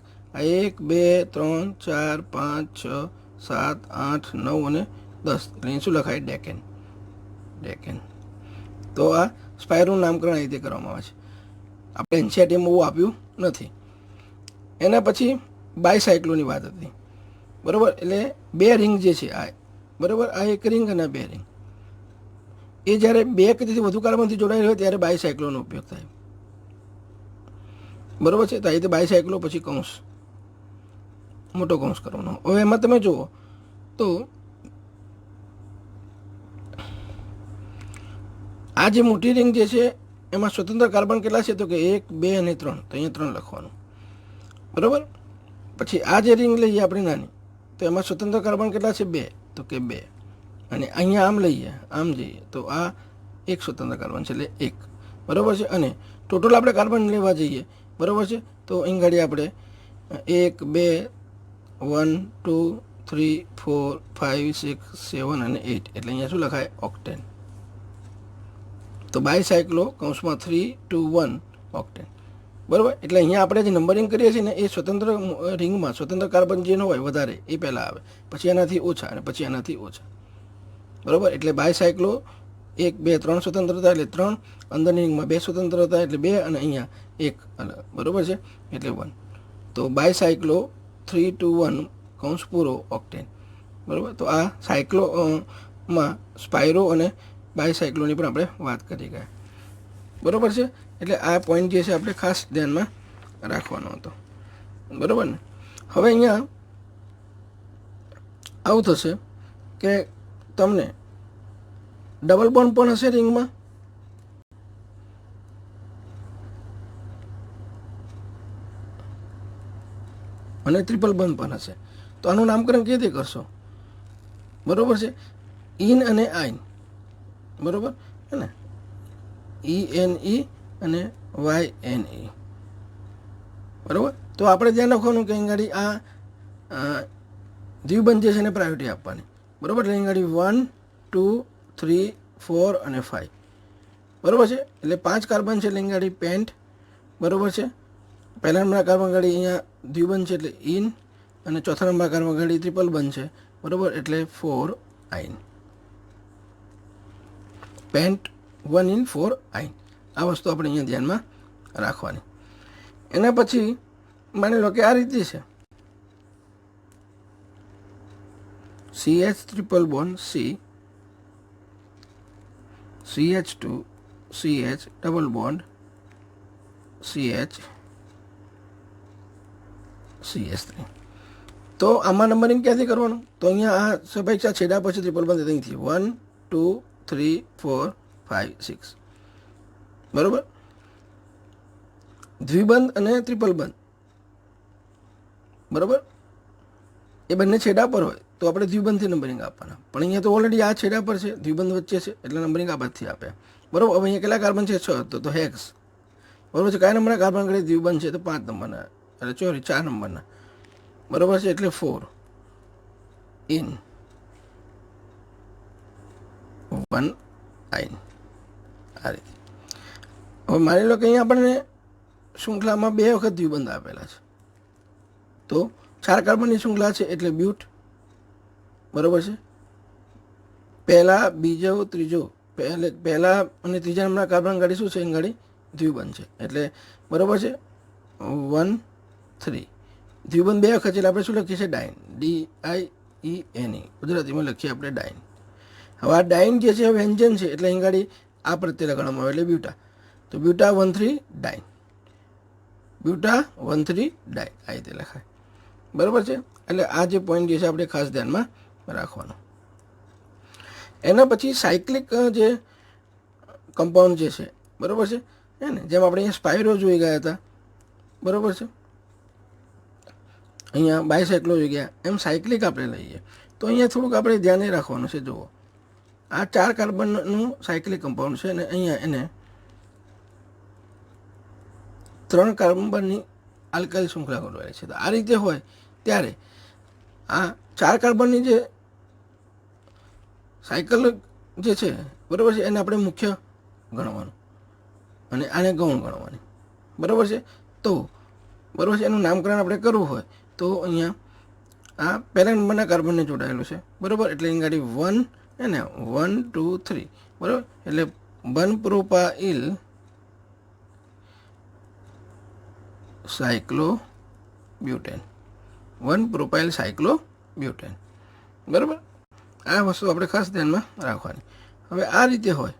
1 2 3 4 5 6 7 8 9 અને 10 એટલે અહીં શું લખાય? ડેકેન. તો આ સ્પાયરોનું નામકરણ આ રીતે કરવામાં આવે છે. આપણે એનસીઆરટીમાં બહુ આપ્યું નથી. એના પછી બાયસાયક્લોની વાત હતી. બરાબર. એટલે બે રિંગ જે છે આ બરાબર, આ એક રિંગ અને બે રિંગ એ જ્યારે બે કે તેથી વધુ કાર્બનથી જોડાયેલી હોય ત્યારે બાયસાયક્લોનો ઉપયોગ થાય. બરાબર છે. તો આ રીતે બાયસાયક્લો પછી કૌંસ, મોટો કૌંસ કરવાનો. હવે એમાં તમે જુઓ તો આ જે મોટી રિંગ જે છે એમાં સ્વતંત્ર કાર્બન કેટલા છે? તો કે 1 2 અને 3. તો અહીંયા 3 લખવાનું. બરાબર. પછી આ જે રિંગ લઈએ આપણે નાની, તો એમાં સ્વતંત્ર કાર્બન કેટલા છે? 2. તો કે 2. અને અહીંયા આમ લઈએ, આમ જઈએ તો આ એક સ્વતંત્ર કાર્બન છે એટલે 1. બરાબર છે. અને ટોટલ આપણે કાર્બન લેવા જઈએ બરાબર છે તો અહીં ગાડી આપણે 1 2 1 2 3 4 5 6 7 અને 8 એટલે અહીંયા શું લખાય? ઓક્ટેન. તો બાયસાયક્લો કૌંસમાં 3 2 1 ઓક્ટેન. બરાબર. એટલે અહીંયા આપણે જે નંબરિંગ કરીએ છીએ ને એ સ્વતંત્ર રિંગમાં સ્વતંત્ર કાર્બન જે ન હોય વધારે એ પહેલાં આવે, પછી એનાથી ઓછા અને પછી એનાથી ઓછા. બરાબર. એટલે બાયસાયક્લો 1 2 3 સ્વતંત્રતા એટલે 3, અંદરની રિંગમાં 2 સ્વતંત્રતા એટલે 2 અને અહીંયા 1 અલગ. બરાબર છે. એટલે 1. તો બાયસાયક્લો 3 2 1 કૌંસ પૂરો ઓક્ટેન. બરાબર. તો આ સાયક્લોમાં સ્પાયરો અને બાયસાયક્લોની પણ આપણે વાત કરી ગયા. બરાબર છે. એટલે આ પોઈન્ટ જે છે આપણે ખાસ ધ્યાનમાં રાખવાનો હતો. બરાબર ને? હવે અહીંયા આવું થશે કે તમને ડબલ બોન્ડ પણ હશે રિંગમાં. અને ટ્રિપલ બોન્ડ પણ હશે. તો આનું નામકરણ કેવી રીતે કરશો? બરાબર છે. ઇન અને આઇન. બરાબર હે ને? ENE અને YNE. બરાબર. તો આપણે ધ્યાન રાખવાનું કે અહીં ગાડી આ દ્વિબંધ જે છે એને પ્રાયોરિટી આપવાની. બરાબર. એટલે અહીં ગાડી 1 2 3 4 અને 5. બરાબર છે. એટલે 5 કાર્બન છે એટલે અહીં ગાડી પેન્ટ. બરાબર છે. પહેલા નંબરના કાર્બન ગાડી અહીંયા દ્વિબંધ છે એટલે ઇન, અને ચોથા નંબરના કાર્બન ગાડી ટ્રિપલ બંધ છે, બરાબર, એટલે 4 આઇન. Pant 1 in 4 આઇન. આ વસ્તુ આપણે અહીંયા ધ્યાનમાં રાખવાની. એના પછી માની લો કે આ રીતે છે, CH triple bond C, CH2 CH double bond CH CH3. તો આમાં નંબરિંગ ક્યાંથી કરવાનું? તો અહીંયા આ સ્વાભાવિક આ છેડા પછી ટ્રિપલ બંધ અહીંથી 1 2 3 4 5 6, બરાબર. દ્વિબંધ અને ટ્રિપલ બંધ, બરાબર, એ બંને છેડા પર હોય તો આપણે દ્વિબંધથી નંબરિંગ આપવાના. પણ અહીંયા તો ઓલરેડી આ છેડા પર છે, દ્વિબંધ વચ્ચે છે, એટલે નંબરિંગ આ બાદથી આપે, બરાબર. હવે અહીંયા કેટલા કાર્બન છે? 6, તો હેક્સ, બરાબર છે. કયા નંબરના કાર્બન આગળ દ્વિબંધ છે? તો 5 નંબરના, એટલે 4 નંબરના, બરાબર છે, એટલે 4 in 1 આઇન. આ રીતે. હવે માની લો કે અહીંયા આપણને શૃંખલામાં 2 વખત દ્વિબંધ આપેલા છે, તો 4 કાર્બનની શૃંખલા છે એટલે બ્યુટ, બરાબર છે. પહેલા, બીજો, ત્રીજો, પહેલા અને ત્રીજા નંબરના કાર્બન ગાડી શું છે? એ ગાડી દ્વિબંધ છે, એટલે બરાબર છે 1 3. દ્વિબંધ 2 વખત એટલે આપણે શું લખીએ છીએ? ડાઇન, DIENE, ગુજરાતીમાં લખીએ આપણે ડાઇન. હવે આ ડાઇન જે છે વ્યંજન છે, એટલે અહીં ગાડી આ પ્રત્યે લગાડવામાં આવે એટલે બ્યુટા. તો બ્યુટા 1 3 ડાઇન, બ્યુટા 1 3 ડાઇન, આ રીતે લખાય, બરાબર છે. એટલે આ જે પોઈન્ટ જે છે આપણે ખાસ ધ્યાનમાં રાખવાનો. એના પછી સાયક્લિક જે કમ્પાઉન્ડ જે છે, બરાબર છે, હે ને, જેમ આપણે અહીંયા સ્પાયરો જોઈ ગયા હતા, બરાબર છે, અહીંયા બાયસાયક્લો જોઈ ગયા, એમ સાયક્લિક આપણે લઈએ તો અહીંયા થોડુંક આપણે ધ્યાને રાખવાનું છે. જુઓ, આ 4 કાર્બનનું સાયક્લિક કમ્પાઉન્ડ છે, અને અહીંયા એને 3 કાર્બનની આલ્કાઇલ શૃંખલા ગોઠવાયેલી છે. તો આ રીતે હોય ત્યારે આ 4 કાર્બનની જે સાયકલ જે છે, બરાબર છે, એને આપણે મુખ્ય ગણવાનું અને આને ગૌણ ગણવાની, બરાબર છે. તો બરાબર છે, એનું નામકરણ આપણે કરવું હોય તો અહીંયા આ પહેલા નંબરના કાર્બનને જોડાયેલું છે, બરાબર, એટલે અહીં ગાડી 1 એને 1 2 3, બરાબર, એટલે 1 પ્રોપાઇલ સાયક્લોબ્યુટેન, 1 પ્રોપાઇલ સાયક્લોબ્યુટેન, બરાબર. આ વસ્તુ આપણે ખાસ ધ્યાનમાં રાખવાની. હવે આ રીતે હોય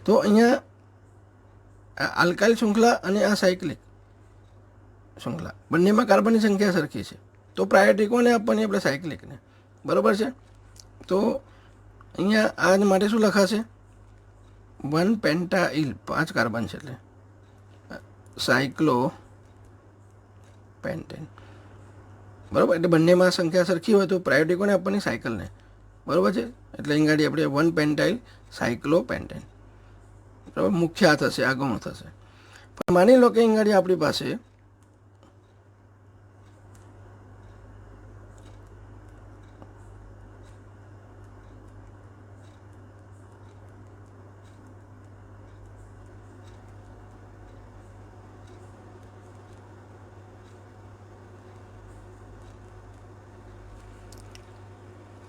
તો અહીંયા આલ્કાઇલ શૃંખલા અને આ સાયક્લિક શૃંખલા બંનેમાં કાર્બનની સંખ્યા સરખી છે, તો પ્રાયોરિટી કોને આપવાની? આપણે સાયક્લિકને, બરાબર છે. તો અહીંયા આ માટે શું લખાશે? 1 પેન્ટાઇલ, 5 કાર્બન છે એટલે સાયક્લો પેન્ટેન, બરાબર. એટલે બંનેમાં સંખ્યા સરખી હોય તો પ્રાયોરિટી કોને આપવાની? સાયકલને, બરાબર છે. એટલે અહીં ગાડી આપણે 1 પેન્ટાઇલ સાયક્લો પેન્ટેન, બરાબર, મુખ્ય આ થશે, આ ગૌણ થશે. પણ માની લો કે અહીં ગાડી આપણી પાસે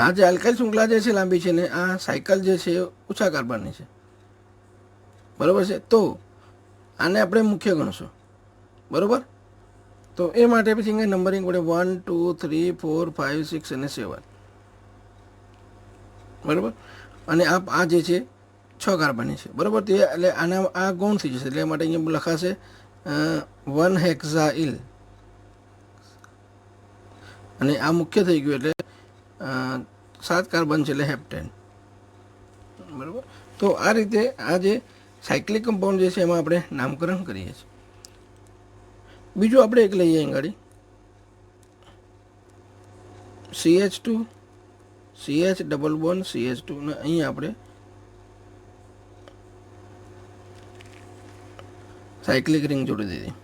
આ જે આલ્કાઇલ શૃંખલા જે છે લાંબી છે ને આ સાયકલ જે છે ઓછા કાર્બનની છે, બરાબર છે. તો આને આપણે મુખ્ય ગણશું, બરાબર. તો એ માટે પછી અહીંયા નંબરિંગ પડે 1 2 3 4 5 6 અને 7, બરાબર. અને આ જે છે 6 કાર્બનની છે, બરાબર. તે એટલે આના આ ગૌણ થઈ જશે, એટલે માટે અહીંયા લખાશે 1 હેક્ઝાઇલ, અને આ મુખ્ય થઈ ગયું એટલે 7 કાર્બન છે એટલે હેપ્ટેન, બરાબર. તો આ રીતે આ જે સાયક્લિક કમ્પાઉન્ડ જે છે એમાં આપણે નામકરણ કરીએ છીએ. બીજું આપણે એક લઈએ અહીં ગાડી CH2 CH double bond CH2 ને અહીંયા આપણે સાયક્લિક રિંગ જોડી દીધી.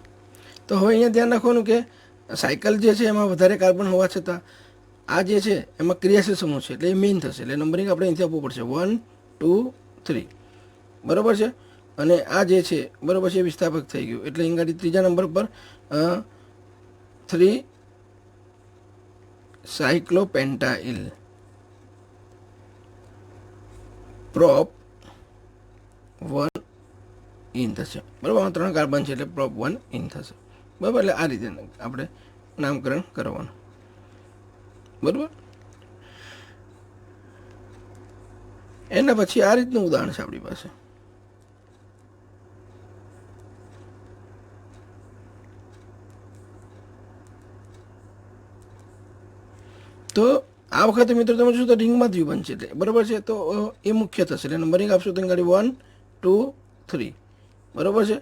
તો હવે અહીંયા ધ્યાન રાખવાનું કે સાયકલ જે છે એમાં વધારે કાર્બન હોવા છતાં આ જે છે એમાં ક્રિયાશીલ સમૂહ છે એટલે એ મેઇન થશે, એટલે નંબરિંગ આપણે અહીંથી આપવું પડશે 1 2 3, બરાબર છે. અને આ જે છે બરાબર છે વિસ્થાપક થઈ ગયું, એટલે અહીં ત્રીજા નંબર પર 3 સાયક્લોપેન્ટાઇલ પ્રોપ 1 ઇન થશે, બરાબર. 3 કાર્બન છે એટલે પ્રોપ 1 ઇન થશે, બરાબર. એટલે આ રીતે આપણે નામકરણ કરવાનું, બરાબર. એના પછી આ રીતનું ઉદાહરણ છે આપણી પાસે. તો આ વખતે મિત્રો તમે જોશો તો રિંગમાં દ્વિબંધ છે, એટલે બરાબર છે. તો એ મુખ્ય થશે, એટલે નંબરિંગ આપશો તો ગાડી 1 2 3, બરાબર છે,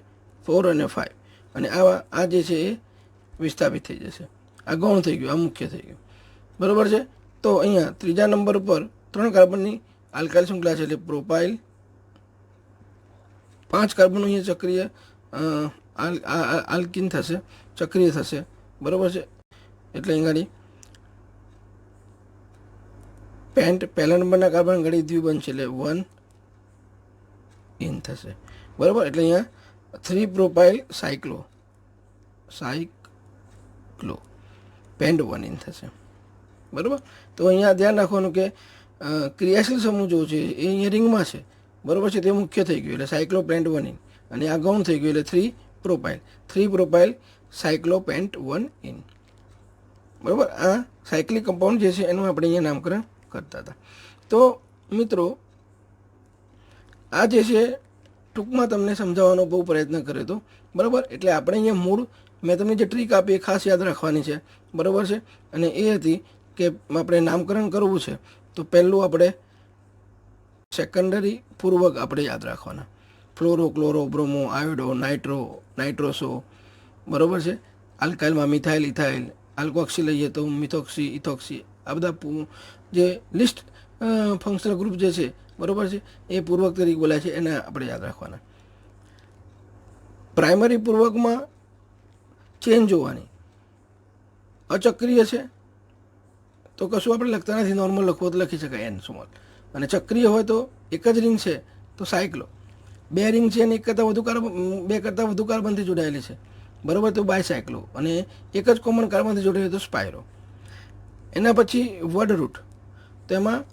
4 અને 5. અને આ જે છે એ વિસ્થાપિત થઈ જશે. આ ગૌણ થઈ ગયું, આ મુખ્ય થઈ ગયું, બરાબર છે. તો અહીંયા ત્રીજા નંબર પર 3 કાર્બનની આલ્કાઇલ શૃંખલા છે, એટલે પ્રોપાઇલ. 5 કાર્બનનું અહીંયા ચક્રીય આલ્કિન થશે, ચક્રીય થશે, બરાબર છે. એટલે અહીં ગાડી પેન્ટ પહેલા નંબરના કાર્બન ઘડી દ્વિબંધ છે, એટલે 1 ઇન થશે, બરાબર. એટલે અહીંયા 3 પ્રોપાઇલ સાયક્લો પેન્ટ 1 ઇન થશે, બરાબર. તો અહીંયા ધ્યાન રાખવાનું કે ક્રિયાશીલ સમૂહ જો છે એ અહીંયા રિંગમાં છે, બરાબર છે, તે મુખ્ય થઈ ગયું એટલે સાયક્લોપેન્ટ 1 ઇન. અને આ ગૌણ થઈ ગયું એટલે 3 પ્રોપાઇલ સાયક્લોપેન્ટ 1 ઇન, બરાબર. આ સાયક્લિક કમ્પાઉન્ડ જે છે એનું આપણે અહીંયા નામકરણ કરતા હતા. તો મિત્રો આ જે છે ટૂંકમાં તમને સમજાવવાનો બહુ પ્રયત્ન કર્યો હતો, બરાબર. એટલે આપણે અહીંયા મૂળ મેં તમને જે ટ્રીક આપી એ ખાસ યાદ રાખવાની છે, બરાબર છે. અને એ હતી કે આપણે નામકરણ કરવું છે તો પહેલું આપણે સેકન્ડરી પૂર્વક આપણે યાદ રાખવાના. ફ્લોરો, ક્લોરો, બ્રોમો, આયોડો, નાઇટ્રોસો, બરાબર છે. આલ્કાઇલમાં મિથાઇલ, ઇથાઇલ, આલ્કોક્સી લઈએ તો મિથોક્સી, ઇથોક્સી, આ બધા જે લિસ્ટ ફંક્શનલ ગ્રુપ જે છે, બરાબર છે, એ પૂર્વક તરીકે બોલાય છે, એને આપણે યાદ રાખવાના. પ્રાઇમરી પૂર્વકમાં ચેન્જ જોવાની. અચક્રિય છે તો કશું આપણે લખતા નથી, નોર્મલ લખવો તો લખી શકાય એન સ્મોલ. અને ચક્રિય હોય તો એક જ રિંગ છે તો સાયક્લો. 2 રિંગ છે અને 2 કરતાં વધુ કાર્બનથી જોડાયેલી છે, બરાબર, તો બાયસાયક્લો. અને એક જ કોમન કાર્બનથી જોડાયેલી તો સ્પાયરો. એના પછી વર્ડ રૂટ, તો એમાં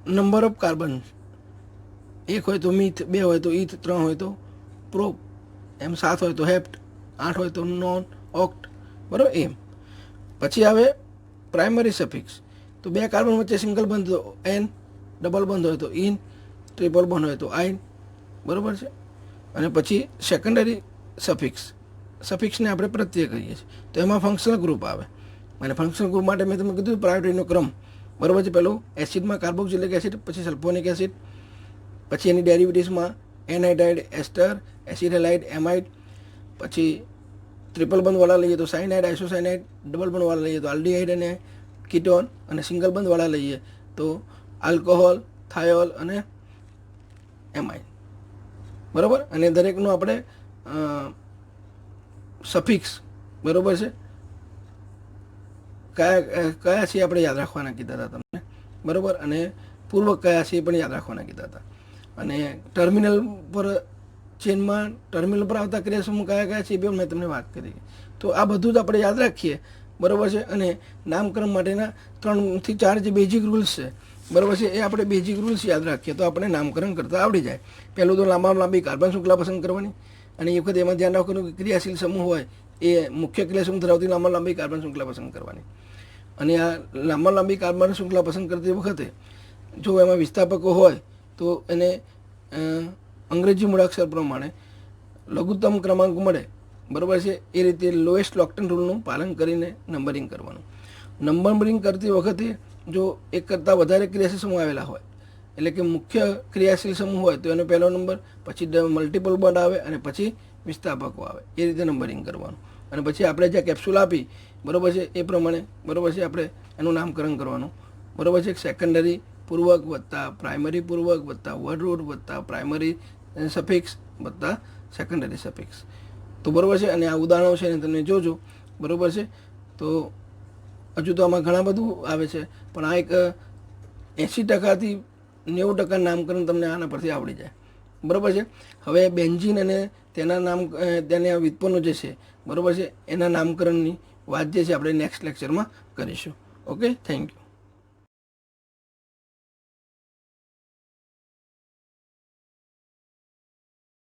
નંબર ઓફ કાર્બન 1 હોય તો મિથ, 2 હોય તો ઇથ, 3 હોય તો પ્રોપ, એમ 7 હોય તો હેપ્ટ, 8 હોય તો નોન, ઓક્ટ, બરાબર એમ. પછી આવે પ્રાઇમરી સફિક્સ, તો 2 કાર્બન વચ્ચે સિંગલ બંધ તો એન, ડબલ બંધ હોય તો ઇન, ટ્રિપલ બંધ હોય તો આઇન, બરાબર છે. અને પછી સેકન્ડરી સફિક્સને આપણે પ્રત્યય કહીએ છીએ, તો એમાં ફંક્શનલ ગ્રુપ આવે. અને ફંક્શનલ ગ્રુપ માટે મેં તમને કીધું પ્રાયોરિટીનો ક્રમ, બરાબર છે. પહેલું એસિડમાં કાર્બોક્સિલિક એસિડ, પછી સલ્ફોનિક એસિડ, પછી એની ડેરિવેટિવ્સમાં એનાઇડાઇડ, એસ્ટર, એસિડ હેલાઇડ, એમાઇડ. પછી ટ્રિપલ બંધવાળા લઈએ તો સાઇનાઇડ, આઇસોસાઇનાઇડ, ડબલ બંધવાળા લઈએ તો આલ્ડીહાઇડ અને કીટોન, અને સિંગલ બંધવાળા લઈએ તો આલ્કોહોલ, થાયોલ અને એમાઇડ, બરાબર. અને દરેકનું આપણે સફિક્સ, બરાબર છે, કયા છે આપણે યાદ રાખવાના કીધા હતા તમને, બરાબર. અને પૂર્વક કયા છે એ પણ યાદ રાખવાના કીધા હતા. અને ટર્મિનલ પર ચેનમાં ટર્મિનલ પર આવતા ક્રિયા સમૂહ કયા છે એ પણ મેં તમને વાત કરી. તો આ બધું જ આપણે યાદ રાખીએ, બરાબર છે. અને નામકરણ માટેના 3 થી 4 જે બેઝિક રૂલ્સ છે, બરાબર છે, એ આપણે બેઝિક રૂલ્સ યાદ રાખીએ તો આપણે નામકરણ કરતાં આવડી જાય. પહેલું તો લાંબી કાર્બન શૃંખલા પસંદ કરવાની. અને એ વખતે એમાં ધ્યાન રાખવાનું કે ક્રિયાશીલ સમૂહ હોય એ મુખ્ય ક્રિયા સમૂહ ધરાવતી લાંબી કાર્બન શૃંખલા પસંદ કરવાની. અને આ લાંબી કાર્બન શૃંખલા પસંદ કરતી વખતે જો એમાં વિસ્થાપકો હોય તો એને અંગ્રેજી મૂળાક્ષર પ્રમાણે લઘુત્તમ ક્રમાંક મળે, બરાબર છે. એ રીતે લોએસ્ટ લોક્ટન રૂલનું પાલન કરીને નંબરિંગ કરવાનું. નંબરિંગ કરતી વખતે જો એક કરતાં વધારે ક્રિયાશીલ સમૂહ આવેલા હોય, એટલે કે મુખ્ય ક્રિયાશીલ સમૂહ હોય તો એનો પહેલો નંબર, પછી મલ્ટિપલ બોન્ડ આવે અને પછી વિસ્થાપકો આવે, એ રીતે નંબરિંગ કરવાનું. અને પછી આપણે જે કેપ્સ્યુલ આપી, બરાબર છે, એ પ્રમાણે, બરાબર છે, આપણે એનું નામકરણ કરવાનું, બરાબર છે. સેકન્ડરી પૂર્વક વત્તા પ્રાઇમરી પૂર્વક વત્તા વર્ડ રૂટ વત્તા પ્રાઇમરી સફિક્સ વત્તા સેકન્ડરી સફિક્સ. તો બરાબર છે, અને આ ઉદાહરણો છે ને તમે જોજો, બરાબર છે. તો હજુ તો આમાં ઘણા બધું આવે છે, પણ આ એક 80%થી 90% નામકરણ તમને આના પરથી આવડી જાય, બરાબર છે. હવે બેન્ઝીન અને તેના વ્યુત્પન્નો જે છે, બરાબર છે, એના નામકરણની વાત જે છે આપણે નેક્સ્ટ લેક્ચરમાં કરીશું. Okay, thank you.